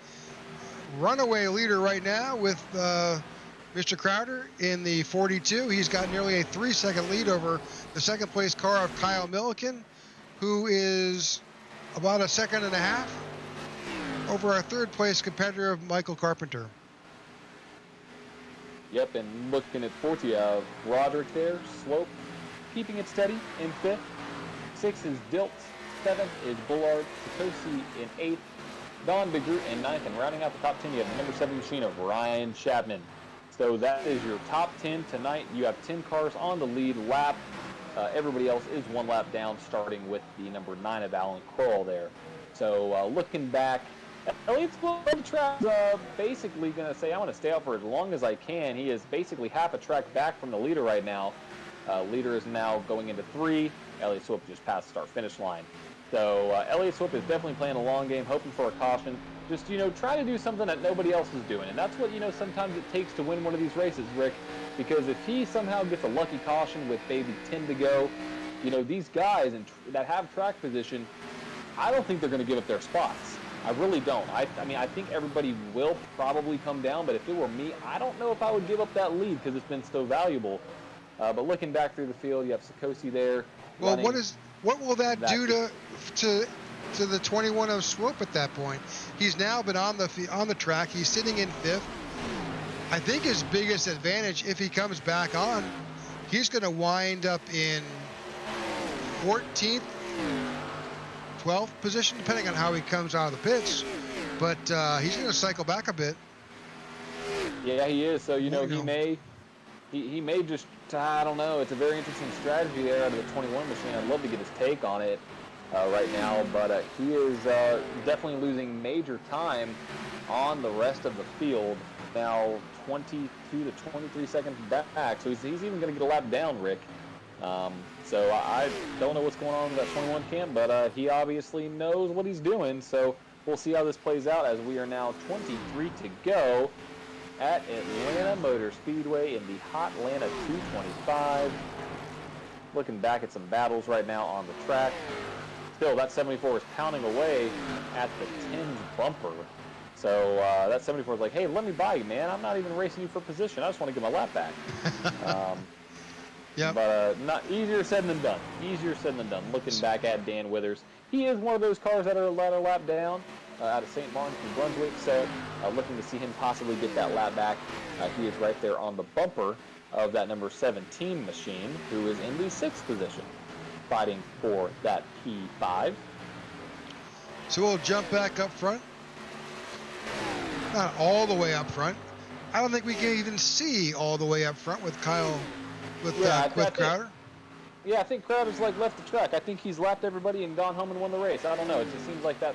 runaway leader right now with Mr. Crowder in the 42. He's got nearly a 3-second lead over the second place car of Kyle Milliken, who is about a second and a half over our third place competitor, Michael Carpenter. Yep, and looking at fourth, you have Broderick there, Swope, keeping it steady in fifth. Sixth is Dilt. Seventh is Bullard. Sikosi in eighth. Don Bigger in ninth. And rounding out the top 10, you have the number 7 machine of Ryan Chapman. So that is your top 10 tonight. You have 10 cars on the lead lap. Everybody else is one lap down, starting with the number 9 of Alan Kroll there. So looking back, Elliott Swope on the track basically going to say, I want to stay out for as long as I can. He is basically half a track back from the leader right now. Leader is now going into 3. Elliott Swope just passed the start-finish line. So Elliott Swope is definitely playing a long game, hoping for a caution. Just, try to do something that nobody else is doing. And that's what, sometimes it takes to win one of these races, Rick. Because if he somehow gets a lucky caution with maybe 10 to go, these guys that have track position, I don't think they're going to give up their spots. I really don't. I think everybody will probably come down, but if it were me, I don't know if I would give up that lead because it's been so valuable. But looking back through the field, you have Sikosi there. Well, what will that do to the 21 of Swope at that point? He's now been on the track. He's sitting in fifth. I think his biggest advantage, if he comes back on, he's going to wind up in 14th, 12th position, depending on how he comes out of the pits. But he's going to cycle back a bit. Yeah, he is. So, he may just, I don't know. It's a very interesting strategy there out of the 21 machine. I'd love to get his take on it right now. But he is definitely losing major time on the rest of the field. Now 22 to 23 seconds back. So he's even going to get a lap down, Rick. So I don't know what's going on in that 21 camp, but he obviously knows what he's doing. So we'll see how this plays out as we are now 23 to go at Atlanta Motor Speedway in the Hotlanta 225. Looking back at some battles right now on the track. Still, that 74 is pounding away at the 10's bumper. So that 74 is like, hey, let me buy you, man. I'm not even racing you for position. I just want to get my lap back. Yeah. But not easier said than done. Easier said than done. Looking back at Dan Withers, he is one of those cars that are a lap down out of St. Martin, New Brunswick. So looking to see him possibly get that lap back. He is right there on the bumper of that number 17 machine, who is in the 6th position, fighting for that P5. So we'll jump back up front. Not all the way up front. I don't think we can even see all the way up front with Kyle, with Crowder. I think Crowder's left the track. I think he's lapped everybody and gone home and won the race. I don't know. It just seems like that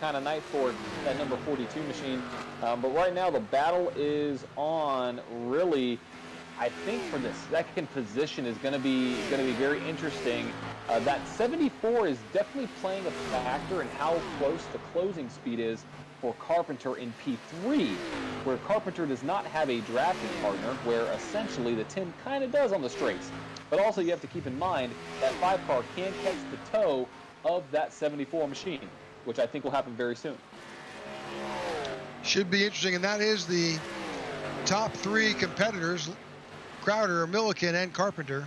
kind of night for that number 42 machine. But right now the battle is on. Really, I think for the second position is going to be very interesting. That 74 is definitely playing a factor in how close the closing speed is for Carpenter in P3, where Carpenter does not have a drafting partner, where essentially the 10 kind of does on the straights. But also you have to keep in mind that 5 car can catch the toe of that 74 machine, which I think will happen very soon. Should be interesting, and that is the top 3 competitors, Crowder, Milliken, and Carpenter.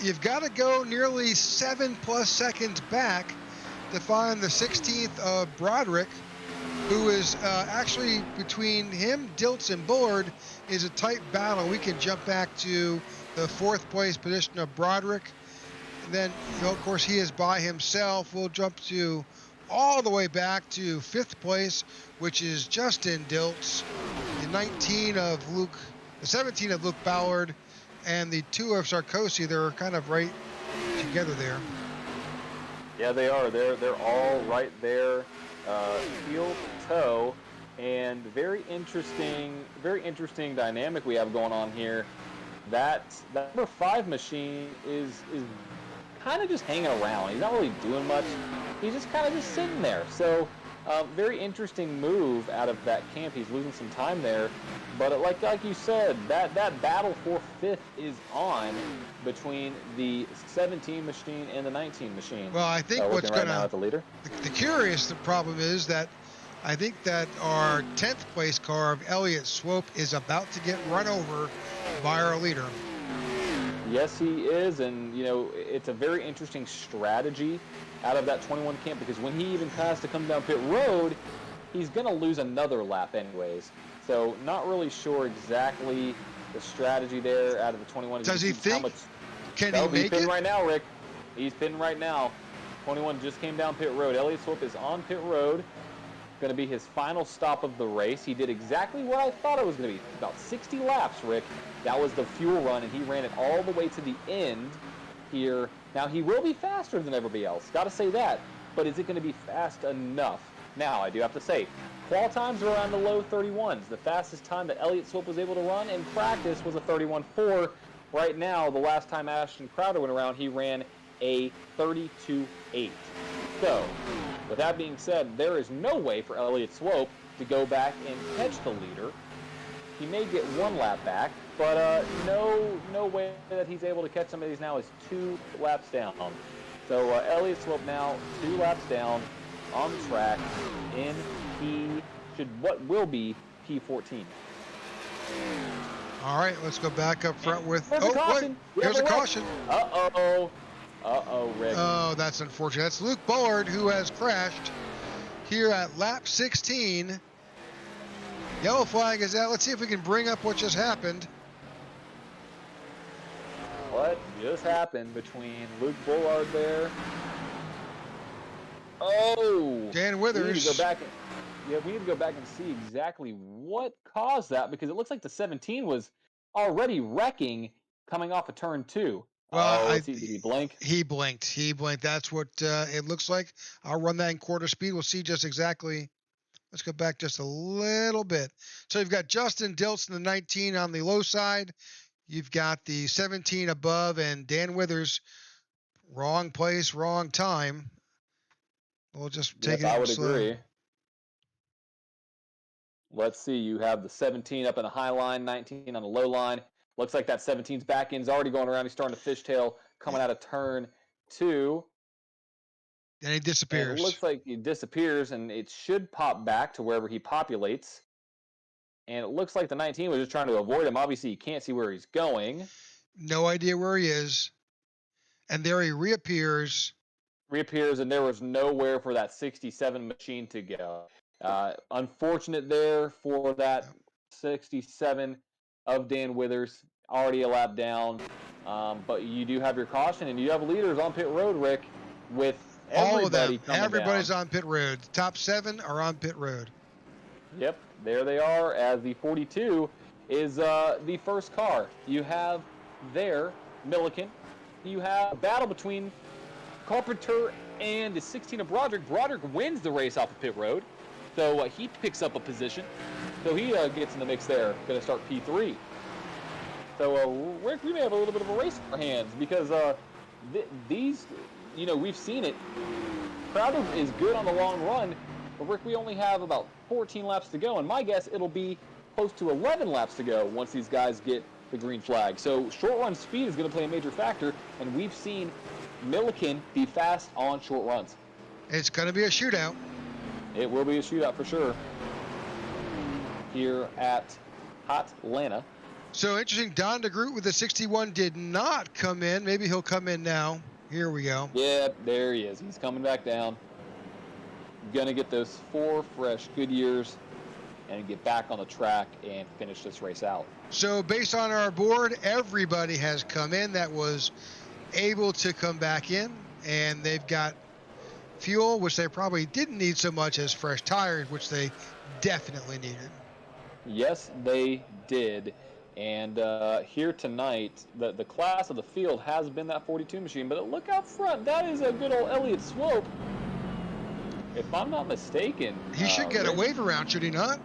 You've got to go nearly 7+ seconds back to find the 16th of Broderick, who is actually between him, Diltz, and Bullard is a tight battle. We can jump back to the 4th place position of Broderick. And then, of course, he is by himself. We'll jump to all the way back to 5th place, which is Justin Diltz, the 19 of Luke, the 17 of Luke Ballard, and the 2 of Sarkozy. They're kind of right together there. Yeah, they are. They're all right there. Heel to toe, and very interesting dynamic we have going on here. That number 5 machine is kind of just hanging around. He's not really doing much. He's just kind of just sitting there. So very interesting move out of that camp. He's losing some time there, but like you said, that battle for 5th is on between the 17 machine and the 19 machine. Well, I think what's going to the leader. The problem is that I think that our 10th place car of Elliott Swope is about to get run over by our leader. Yes, he is, and it's a very interesting strategy out of that 21 camp, because when he even has to come down pit road, he's going to lose another lap anyways. So not really sure exactly the strategy there out of the 21. Does he think? Can he He's make pitting it? right now, Rick. He's pitting right now. 21 just came down pit road. Elliott Swope is on pit road. Going to be his final stop of the race. He did exactly what I thought it was going to be. About 60 laps, Rick. That was the fuel run, and he ran it all the way to the end here. Now, he will be faster than everybody else. Got to say that. But is it going to be fast enough? Now, I do have to say, qual times are around the low 31s. The fastest time that Elliott Swope was able to run in practice was a 31.4. Right now, the last time Ashton Crowder went around, he ran a 32.8. So, with that being said, there is no way for Elliott Swope to go back and catch the leader. He may get one lap back, but no way that he's able to catch somebody who's now is 2 laps down. So Elliott Swope now 2 laps down on the track in what will be P14. All right, let's go back up front with. There's a caution. Here's a caution. Uh-oh, Rick. Oh, that's unfortunate. That's Luke Bullard, who has crashed here at lap 16. Yellow flag is out. Let's see if we can bring up what just happened. What just happened between Luke Bullard there? Oh! Dan Withers. We need to go back and see exactly what caused that, because it looks like the 17 was already wrecking coming off of turn 2. Well, did he blink? He blinked. That's what it looks like. I'll run that in quarter speed. We'll see just exactly. Let's go back just a little bit. So you've got Justin Dilson, the 19 on the low side. You've got the 17 above, and Dan Withers, wrong place, wrong time. We'll just take it I would slow. agree. Let's see. You have the 17 up in the high line, 19 on the low line. Looks like that 17's back end's already going around. He's starting to fishtail coming out of turn 2. Then he disappears. And it looks like he disappears, and it should pop back to wherever he populates. And it looks like the 19 was just trying to avoid him. Obviously, you can't see where he's going. No idea where he is. And there he reappears. And there was nowhere for that 67 machine to go. Unfortunate there for that 67 of Dan Withers, already a lap down. But you do have your caution, and you have leaders on pit road, Rick, with everybody coming Everybody's down. on pit road. The top 7 are on pit road. Yep, there they are, as the 42 is the first car. You have there Milliken. You have a battle between Carpenter and the 16 of Broderick. Broderick wins the race off of pit road, so he picks up a position. So he gets in the mix there, going to start P3. So Rick, we may have a little bit of a race in our hands, because these, we've seen it. Crowder is good on the long run, but Rick, we only have about 14 laps to go, and my guess it'll be close to 11 laps to go once these guys get the green flag. So short run speed is going to play a major factor, and we've seen Milliken be fast on short runs. It's going to be a shootout. It will be a shootout for sure here at Hotlanta. So interesting, Don DeGroot with the 61 did not come in. Maybe he'll come in now. Here we go. Yeah, there he is. He's coming back down. Gonna get those 4 fresh Goodyears and get back on the track and finish this race out. So based on our board, everybody has come in that was able to come back in, and they've got fuel, which they probably didn't need so much as fresh tires, which they definitely needed. Yes, they did. And here tonight, the class of the field has been that 42 machine, but look out front. That is a good old Elliott Swope. If I'm not mistaken. He should get a wave around, should he not?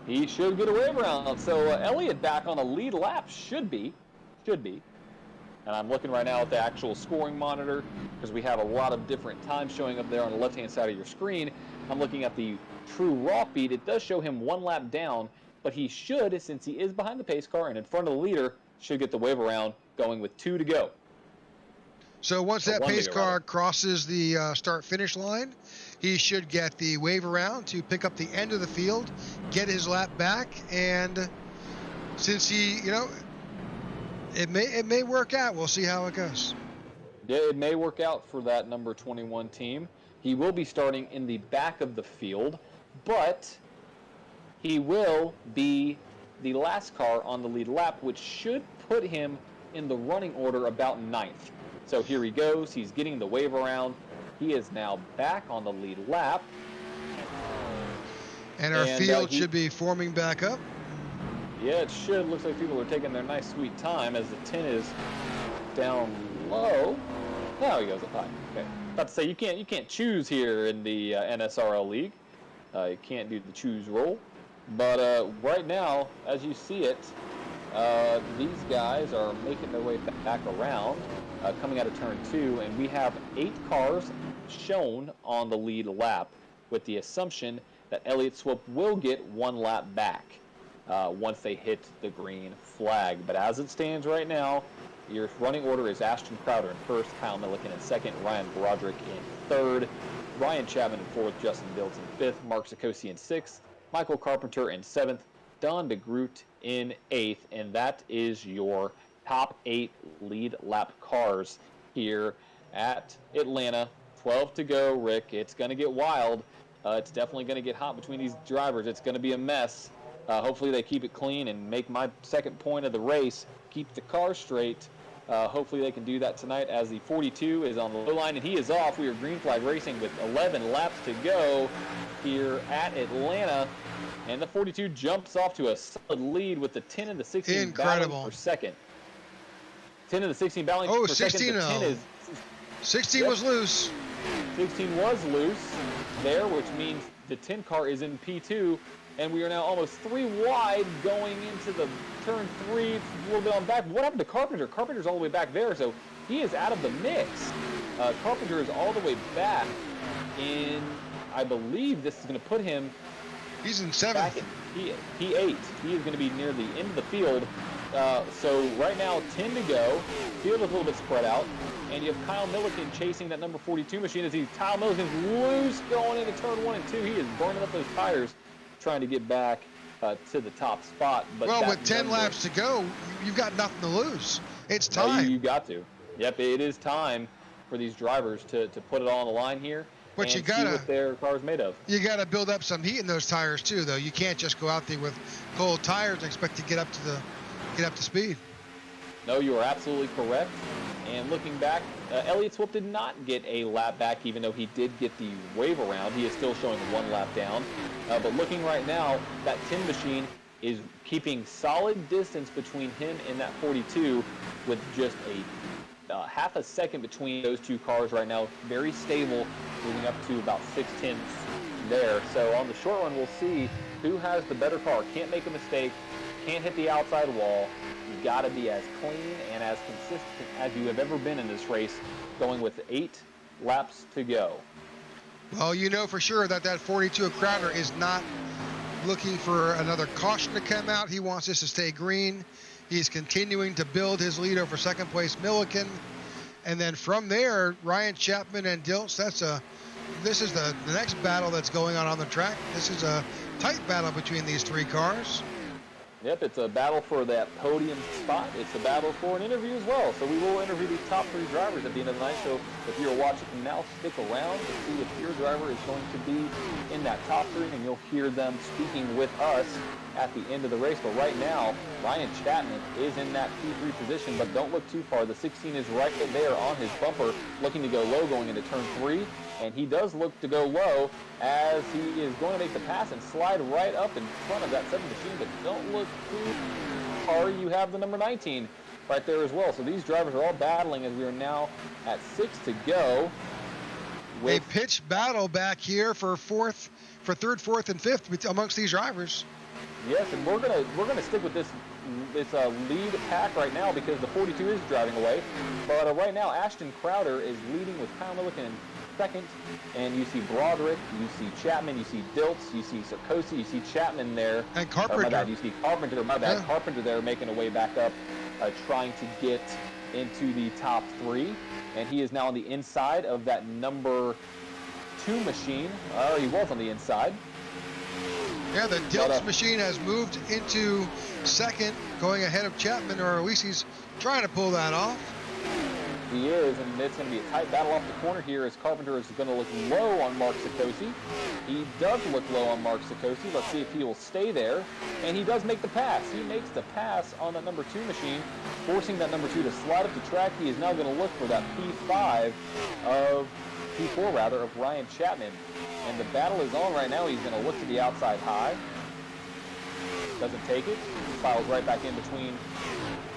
He should get a wave around. So Elliott back on the lead lap should be. And I'm looking right now at the actual scoring monitor, because we have a lot of different times showing up there on the left-hand side of your screen. I'm looking at the true raw feed. It does show him 1 lap down, but he should, since he is behind the pace car and in front of the leader, should get the wave around going with 2 to go. So once that pace car crosses the start-finish line, he should get the wave around to pick up the end of the field, get his lap back, and since he, it may work out. We'll see how it goes. Yeah, it may work out for that number 21 team. He will be starting in the back of the field. but he will be the last car on the lead lap, which should put him in the running order about 9th. So here he goes. He's getting the wave around. He is now back on the lead lap. And our field should be forming back up. Yeah, it should. Looks like people are taking their nice, sweet time as the 10 is down low. Now he goes up high. Okay. About to say, you can't choose here in the NSRL league. You can't do the choose roll. But right now, as you see it, these guys are making their way back around, coming out of turn 2, and we have 8 cars shown on the lead lap, with the assumption that Elliott Swope will get 1 lap back once they hit the green flag. But as it stands right now, your running order is Ashton Crowder in 1st, Kyle Milliken in 2nd, Ryan Broderick in 3rd, Ryan Chapman in 4th, Justin Diltz in 5th, Mark Sikosi in 6th, Michael Carpenter in 7th, Don DeGroot in 8th, and that is your top 8 lead lap cars here at Atlanta. 12 to go, Rick. It's going to get wild. It's definitely going to get hot between these drivers. It's going to be a mess. Hopefully they keep it clean and make my second point of the race, keep the car straight. Hopefully they can do that tonight as the 42 is on the low line and he is off. We are green flag racing with 11 laps to go here at Atlanta. And the 42 jumps off to a solid lead with the 10 and the 16 battling for second. 10 and the 16 battling for 16 second. 10 is 16 was loose. 16 was loose there, which means the 10 car is in P2, and we are now almost 3 wide going into the turn 3, a little bit on back. What happened to Carpenter? Carpenter's all the way back there, so he is out of the mix. Carpenter is all the way back in, I believe this is going to put him. He's in 7th. P8. He is going to be near the end of the field. So right now, 10 to go. Field is a little bit spread out. And you have Kyle Milliken chasing that number 42 machine as Kyle Milliken's loose going into turn 1 and 2. He is burning up those tires trying to get back to the top spot. But well, with 10 laps to go, you've got nothing to lose. It's time. No, you got to. Yep, it is time for these drivers to put it all on the line here. But and you gotta see what their car's made of. You gotta build up some heat in those tires too, though. You can't just go out there with cold tires and expect to get up to speed. No, you are absolutely correct. And looking back, Elliott Swope did not get a lap back, even though he did get the wave around. He is still showing 1 lap down. But looking right now, that 10 machine is keeping solid distance between him and that 42 with just a half a second between those two cars right now. Very stable, moving up to about 6/10 there. So on the short run, we'll see who has the better car. Can't make a mistake, can't hit the outside wall. You've got to be as clean and as consistent as you have ever been in this race, going with 8 laps to go. Well, you know for sure that 42 of Crowder is not looking for another caution to come out. He wants this to stay green. He's continuing to build his lead over second place Milliken. And then from there, Ryan Chapman and Diltz, this is the next battle that's going on the track. This is a tight battle between these 3 cars. Yep, it's a battle for that podium spot. It's a battle for an interview as well. So we will interview these top 3 drivers at the end of the night. So if you're watching from now, stick around to see if your driver is going to be in that top 3, and you'll hear them speaking with us at the end of the race. But right now, Ryan Chapman is in that P3 position, but don't look too far. The 16 is right there on his bumper, looking to go low going into turn 3. And he does look to go low as he is going to make the pass and slide right up in front of that 7 machine, but don't look too far. You have the number 19 right there as well. So these drivers are all battling as we are now at 6 to go. A pitched battle back here for 3rd, 4th, and 5th amongst these drivers. Yes, and we're gonna stick with this lead pack right now because the 42 is driving away. But right now, Ashton Crowder is leading with Kyle Milliken in 2nd, and you see Broderick, you see Chapman, you see Diltz, you see Sikosi, you see Chapman there. And Carpenter. My bad, you see Carpenter, my bad. Yeah. Carpenter there making a way back up, trying to get into the top 3. And he is now on the inside of that number 2 machine. He was on the inside. Yeah, the Diltz machine has moved into 2nd, going ahead of Chapman, or at least he's trying to pull that off. He is, and it's going to be a tight battle off the corner here as Carpenter is going to look low on Mark Sikosi. He does look low on Mark Sikosi. Let's see if he will stay there. And he does make the pass. He makes the pass on that number 2 machine, forcing that number 2 to slide up the track. He is now going to look for that P4 of Ryan Chapman. And the battle is on right now. He's going to look to the outside high. Doesn't take it. Files right back in between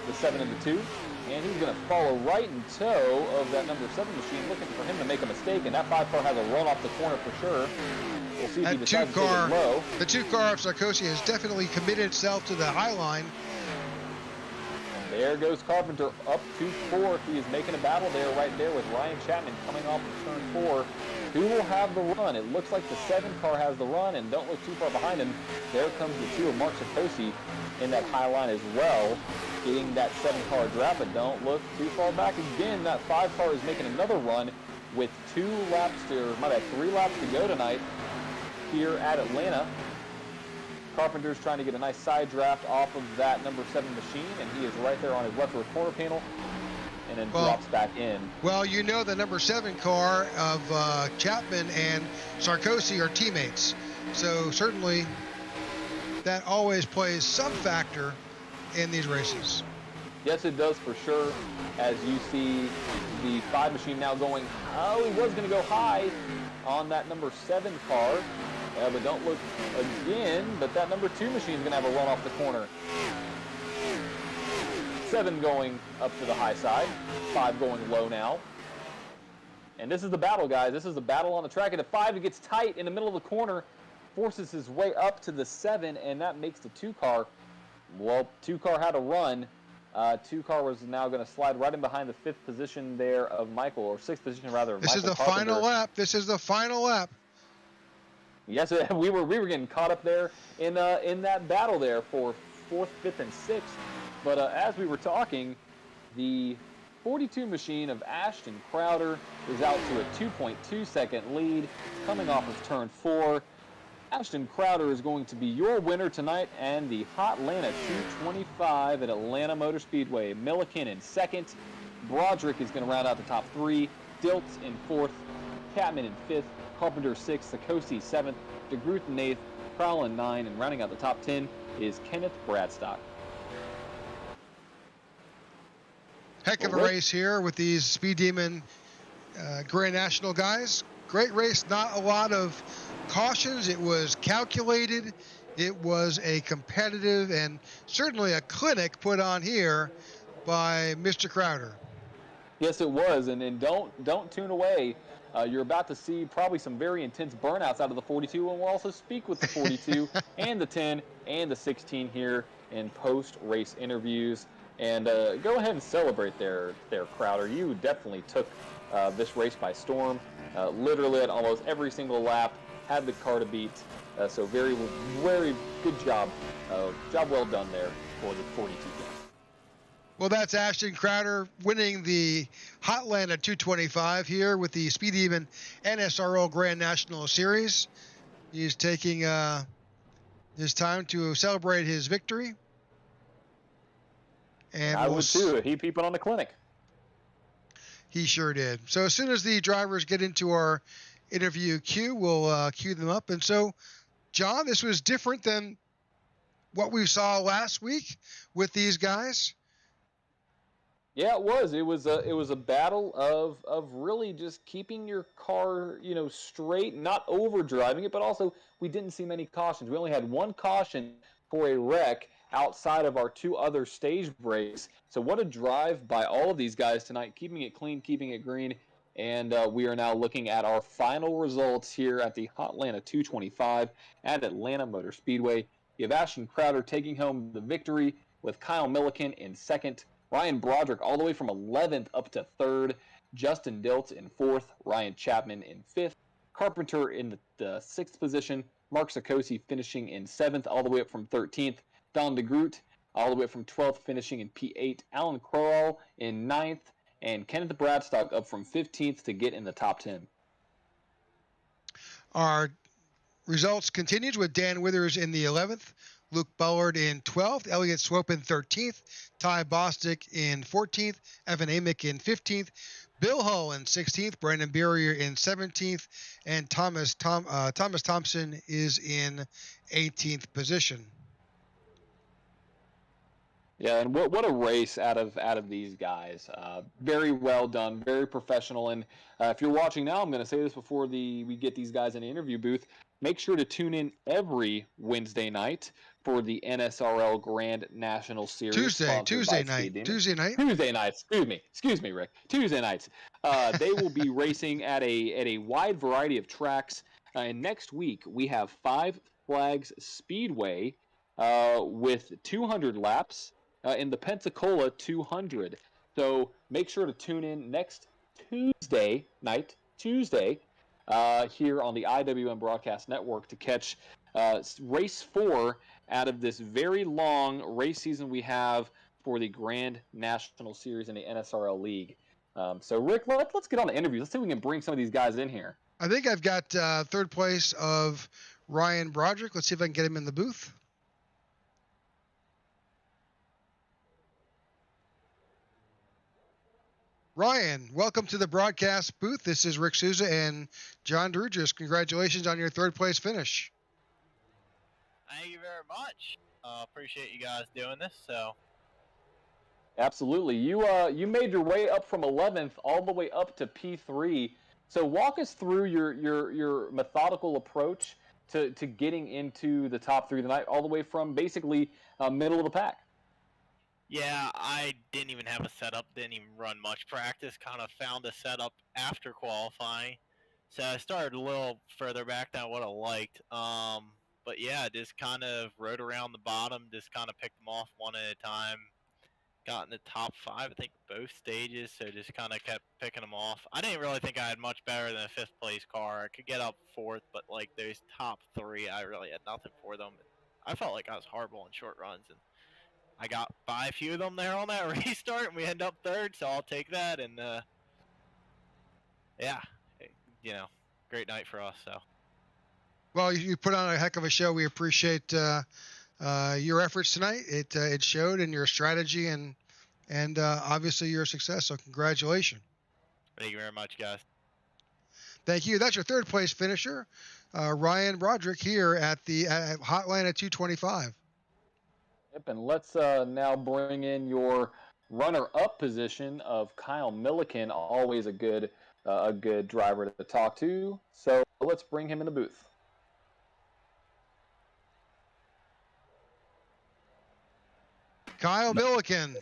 the 7 and the 2. And he's going to follow right in tow of that number 7 machine, looking for him to make a mistake. And that 5 car has a run off the corner for sure. We'll see if he decides to take it low. The 2 car of Sarkozy has definitely committed itself to the high line. And there goes Carpenter up to 4th. He is making a battle there, right there, with Ryan Chapman coming off of turn 4. Who will have the run? It looks like the 7 car has the run, and don't look too far behind him. There comes the 2 of Mark Sikosi in that high line as well, getting that 7 car draft, but don't look too far back again. That 5 car is making another run with 3 laps to go tonight here at Atlanta. Carpenter's trying to get a nice side draft off of that number 7 machine, and he is right there on his left rear quarter panel, and then drops back in. Well, you know the number 7 car of Chapman and Sarkozy are teammates, so certainly that always plays some factor in these races. Yes, it does for sure. As you see the 5 machine now going, he was going to go high on that number 7 car, but don't look again, but that number 2 machine is going to have a run off the corner. 7 going up to the high side, 5 going low now. And this is the battle, guys. This is the battle on the track. And the 5, it gets tight in the middle of the corner, forces his way up to the 7, and that makes the 2 car. Well, 2 car had a run. 2 car was now going to slide right in behind the 5th position there of Michael, or 6th position rather. Of This Michael is the Carpenter. final lap. This is the final lap. Yes, we were getting caught up there in that battle there for 4th, 5th, and 6th. But as we were talking, the 42 machine of Ashton Crowder is out to a 2.2 second lead, coming off of turn 4. Ashton Crowder is going to be your winner tonight, and the Hotlanta 225 at Atlanta Motor Speedway. Milliken in 2nd. Broderick is going to round out the top 3. Diltz in 4th. Chapman in 5th. Carpenter 6th. Sikosi 7th. DeGroot in 8th. Crowell in 9. And rounding out the top 10 is Kenneth Bradstock. Heck of a race here with these Speed Demon Grand National guys. Great race, not a lot of cautions. It was calculated. It was a competitive and certainly a clinic put on here by Mr. Crowder. Yes, it was, and don't tune away. You're about to see probably some very intense burnouts out of the 42, and we'll also speak with the 42 and the 10 and the 16 here in post-race interviews. And go ahead and celebrate there, Crowder. You definitely took this race by storm. Literally at almost every single lap, had the car to beat. So very, very good job. Job well done there for the 42 team. Well, that's Ashton Crowder winning the Hotlanta 225 here with the Speed Demon NSRL Grand National Series. He's taking his time to celebrate his victory. And I would too. He put on the clinic. He sure did. So as soon as the drivers get into our interview queue, we'll queue them up. And so, John, this was different than what we saw last week with these guys. Yeah, it was. It was a battle of really just keeping your car, straight, not over driving it, but also we didn't see many cautions. We only had 1 caution for a wreck outside of our 2 other stage breaks. So what a drive by all of these guys tonight, keeping it clean, keeping it green. And we are now looking at our final results here at the Hotlanta 225 at Atlanta Motor Speedway. You have Ashton Crowder taking home the victory with Kyle Milliken in 2nd. Ryan Broderick all the way from 11th up to 3rd. Justin Diltz in 4th. Ryan Chapman in 5th. Carpenter in the 6th position. Mark Sikosi finishing in 7th all the way up from 13th. Don DeGroot all the way up from 12th, finishing in P8. Alan Crowell in 9th, and Kenneth Bradstock up from 15th to get in the top 10. Our results continued with Dan Withers in the 11th, Luke Bullard in 12th, Elliott Swope in 13th, Ty Bostic in 14th, Evan Amick in 15th, Bill Hull in 16th, Brandon Berrier in 17th, and Thomas Thompson is in 18th position. Yeah, and what a race out of these guys. Very well done, very professional. And if you're watching now, I'm going to say this before we get these guys in the interview booth. Make sure to tune in every Wednesday night for the NSRL Grand National Series. Tuesday night. Excuse me, Rick. Tuesday nights. They will be racing at a wide variety of tracks. And next week we have Five Flags Speedway with 200 laps. In the Pensacola 200. So make sure to tune in next Tuesday night, here on the IWM Broadcast Network to catch race 4 out of this very long race season we have for the Grand National Series in the NSRL League. So, Rick, let's get on the interview. Let's see if we can bring some of these guys in here. I think I've got third place of Ryan Broderick. Let's see if I can get him in the booth. Ryan, welcome to the broadcast booth. This is Rick Souza and John Drugis. Congratulations on your third place finish. Thank you very much. Appreciate you guys doing this. So, absolutely, you made your way up from 11th all the way up to P3. So walk us through your methodical approach to getting into the top 3 tonight, all the way from basically middle of the pack. Yeah, I didn't even have a setup, didn't even run much practice, kind of found a setup after qualifying. So I started a little further back than what I liked. But yeah, just kind of rode around the bottom, just kind of picked them off one at a time. Got in the top 5, I think, both stages, so just kind of kept picking them off. I didn't really think I had much better than a 5th place car. I could get up 4th, but like those top 3, I really had nothing for them. I felt like I was horrible in short runs, and I got by a few of them there on that restart, and we end up 3rd, so I'll take that. And yeah, great night for us. So, well, you put on a heck of a show. We appreciate your efforts tonight. It showed in your strategy and obviously your success. So congratulations. Thank you very much, guys. Thank you. That's your third place finisher, Ryan Broderick, here at the Hotlanta 225. Yep, and let's now bring in your runner-up position of Kyle Milliken, always a good driver to talk to. So let's bring him in the booth. Kyle Milliken,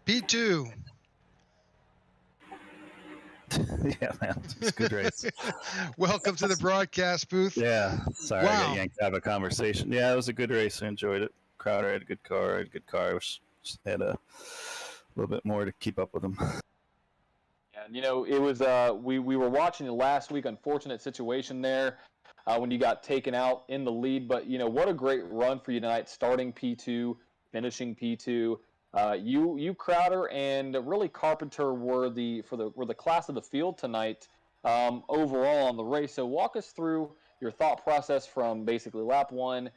P2. Yeah, man, it's a good race. Welcome to the broadcast booth. Yeah, sorry, wow. I got yanked out of a conversation. Yeah, it was a good race. I enjoyed it. Crowder had a good car. I had a good car. I just had a little bit more to keep up with them. Yeah, it was we were watching the last week. Unfortunate situation there when you got taken out in the lead. But what a great run for you tonight, starting P2, finishing P2. You Crowder and really Carpenter were the class of the field tonight overall on the race. So walk us through your thought process from basically lap 1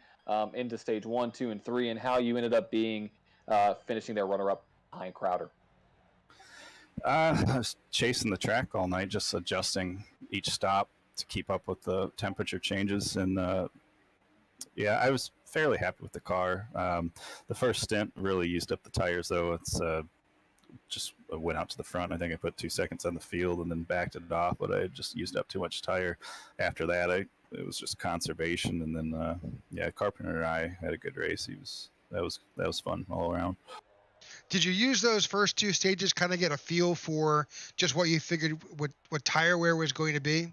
into stage 1, 2, and 3, and how you ended up being finishing their runner-up behind Crowder. I was chasing the track all night, just adjusting each stop to keep up with the temperature changes. And yeah, I was fairly happy with the car. The first stint really used up the tires, though. It's just went out to the front. I think I put 2 seconds on the field and then backed it off, but I just used up too much tire. After that, it was just conservation. And then, yeah, Carpenter and I had a good race. That was fun all around. Did you use those first 2 stages kind of get a feel for just what you figured what tire wear was going to be?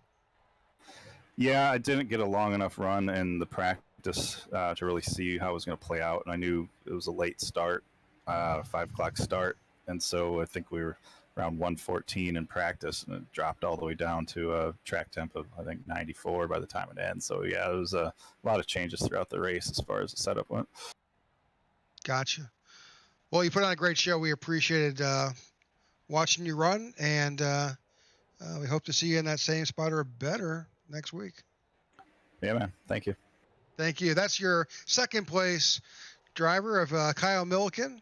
Yeah, I didn't get a long enough run in the practice to really see how it was going to play out. And I knew it was a late start, 5 o'clock start. And so I think we were around 114 in practice, and it dropped all the way down to a track temp of, I think, 94 by the time it ends. So, yeah, it was a lot of changes throughout the race as far as the setup went. Gotcha. Well, you put on a great show. We appreciated watching you run, and we hope to see you in that same spot or better next week. Yeah, man. Thank you. Thank you. That's your second place driver of Kyle Milliken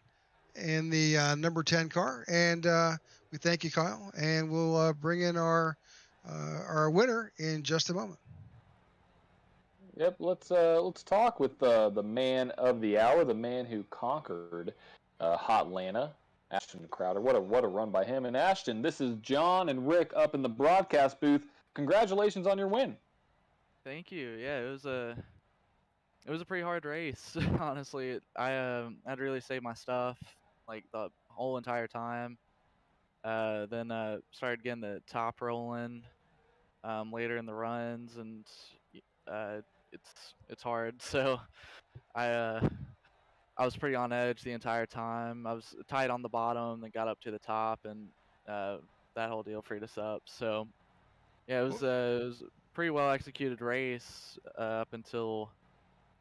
in the number 10 car. And we thank you, Kyle. And we'll bring in our winner in just a moment. Yep, let's talk with the man of the hour, the man who conquered Hotlanta, Ashton Crowder. What a run by him. And Ashton, this is John and Rick up in the broadcast booth. Congratulations on your win. Thank you. Yeah, it was a pretty hard race. Honestly, I had to really save my stuff like the whole entire time. Then started getting the top rolling later in the runs, and it's hard. So I was pretty on edge the entire time. I was tight on the bottom, then got up to the top, and that whole deal freed us up. So yeah, it was a pretty well executed race up until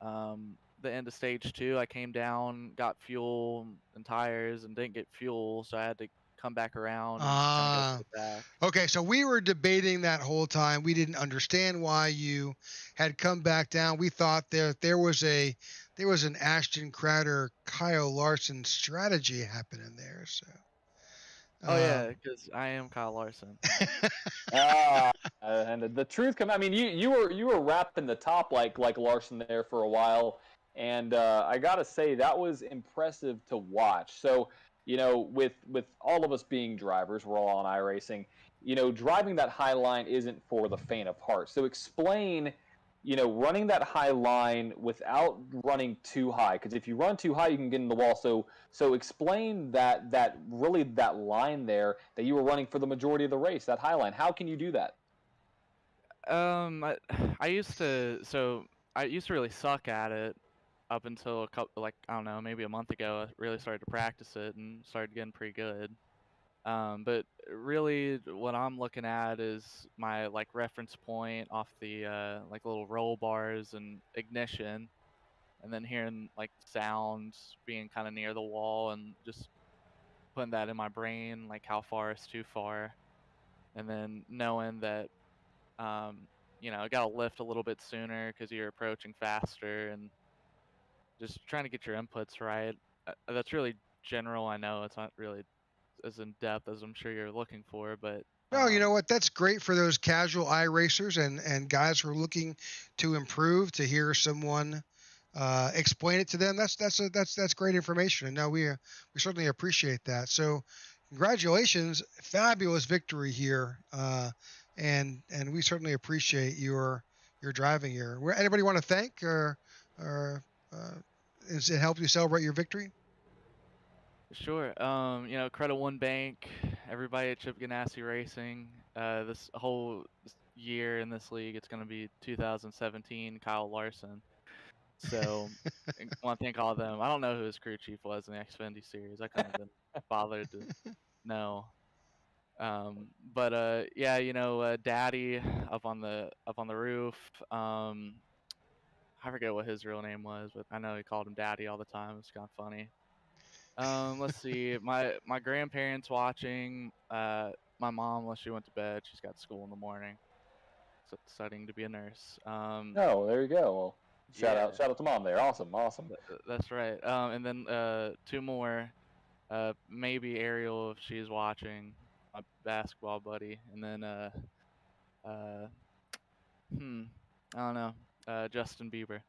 the end of stage 2. I came down, got fuel and tires, and didn't get fuel, so I had to come back around and kind of go to the back. Okay, so we were debating that whole time. We didn't understand why you had come back down. We thought there was an Ashton Crowder, Kyle Larson strategy happening there. So. Oh yeah, because I am Kyle Larson. And the truth comes. I mean, you were wrapping the top like Larson there for a while, and I gotta say that was impressive to watch. So with all of us being drivers, we're all on iRacing. Driving that high line isn't for the faint of heart. So explain. Running that high line without running too high, because if you run too high, you can get in the wall. So explain that line there that you were running for the majority of the race, that high line. How can you do that? I used to really suck at it up until a couple, like I don't know, maybe a month ago. I really started to practice it and started getting pretty good. But really, what I'm looking at is my reference point off the little roll bars and ignition, and then hearing sounds being kind of near the wall and just putting that in my brain, how far is too far, and then knowing that I gotta lift a little bit sooner because you're approaching faster, and just trying to get your inputs right. That's really general. I know it's not really as in depth as I'm sure you're looking for, but no, you know what? That's great for those casual iRacers and guys who are looking to improve. To hear someone explain it to them, that's great information. And no, we certainly appreciate that. So, congratulations, fabulous victory here, and we certainly appreciate your driving here. Anybody want to thank or has it helped you celebrate your victory? Sure. Credit One Bank, everybody at Chip Ganassi Racing. This whole year in this league, it's going to be 2017 Kyle Larson. So I want to thank all of them. I don't know who his crew chief was in the Xfinity series. I couldn't have been bothered to know. But Daddy up on the roof. I forget what his real name was, but I know he called him Daddy all the time. It's kind of funny. Let's see. My grandparents watching. My mom, unless she went to bed, she's got school in the morning. So studying to be a nurse. Oh, there you go. Well, shout out to mom there. Awesome. That's right. And then 2 more. Maybe Ariel if she's watching, my basketball buddy, and then I don't know. Justin Bieber.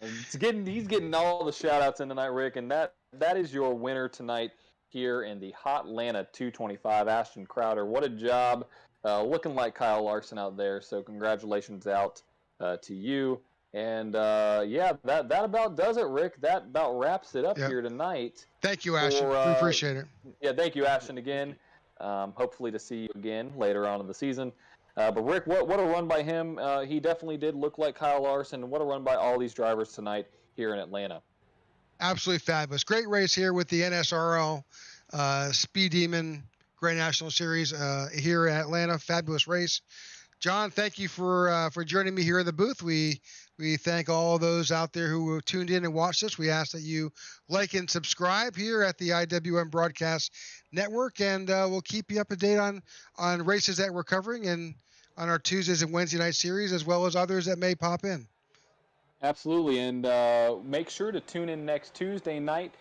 He's getting all the shout outs in tonight, Rick, and that is your winner tonight here in the Hotlanta 225. Ashton Crowder, what a job, looking like Kyle Larson out there. So congratulations out to you. And that about does it, Rick. That about wraps it up here tonight. Thank you, Ashton. We appreciate it. Yeah, thank you, Ashton, again. Hopefully to see you again later on in the season. But Rick, what a run by him. He definitely did look like Kyle Larson. What a run by all these drivers tonight here in Atlanta. Absolutely fabulous. Great race here with the NSRL Speed Demon Grand National Series here in Atlanta. Fabulous race. John, thank you for joining me here in the booth. We thank all those out there who tuned in and watched us. We ask that you like and subscribe here at the IWM Broadcast Network, and we'll keep you up to date on races that we're covering and on our Tuesdays and Wednesday night series, as well as others that may pop in. Absolutely, and make sure to tune in next Tuesday night,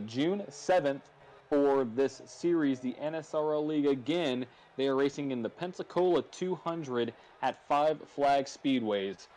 June 7th, for this series, the NSRL League again. They are racing in the Pensacola 200 at Five Flag Speedways.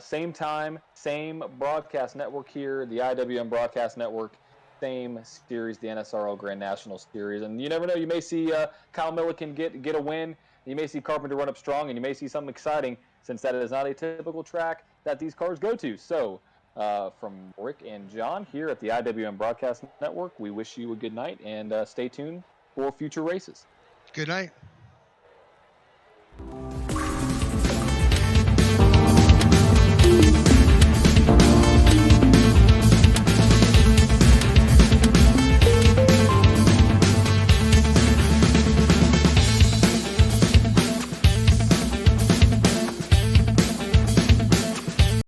Same time, same broadcast network here, the IWM Broadcast Network, same series, the NSRL Grand National Series. And you never know, you may see Kyle Milliken get a win. You may see Carpenter run up strong, and you may see something exciting, since that is not a typical track that these cars go to. So, from Rick and John here at the IWM Broadcast Network, we wish you a good night, and stay tuned for future races. Good night.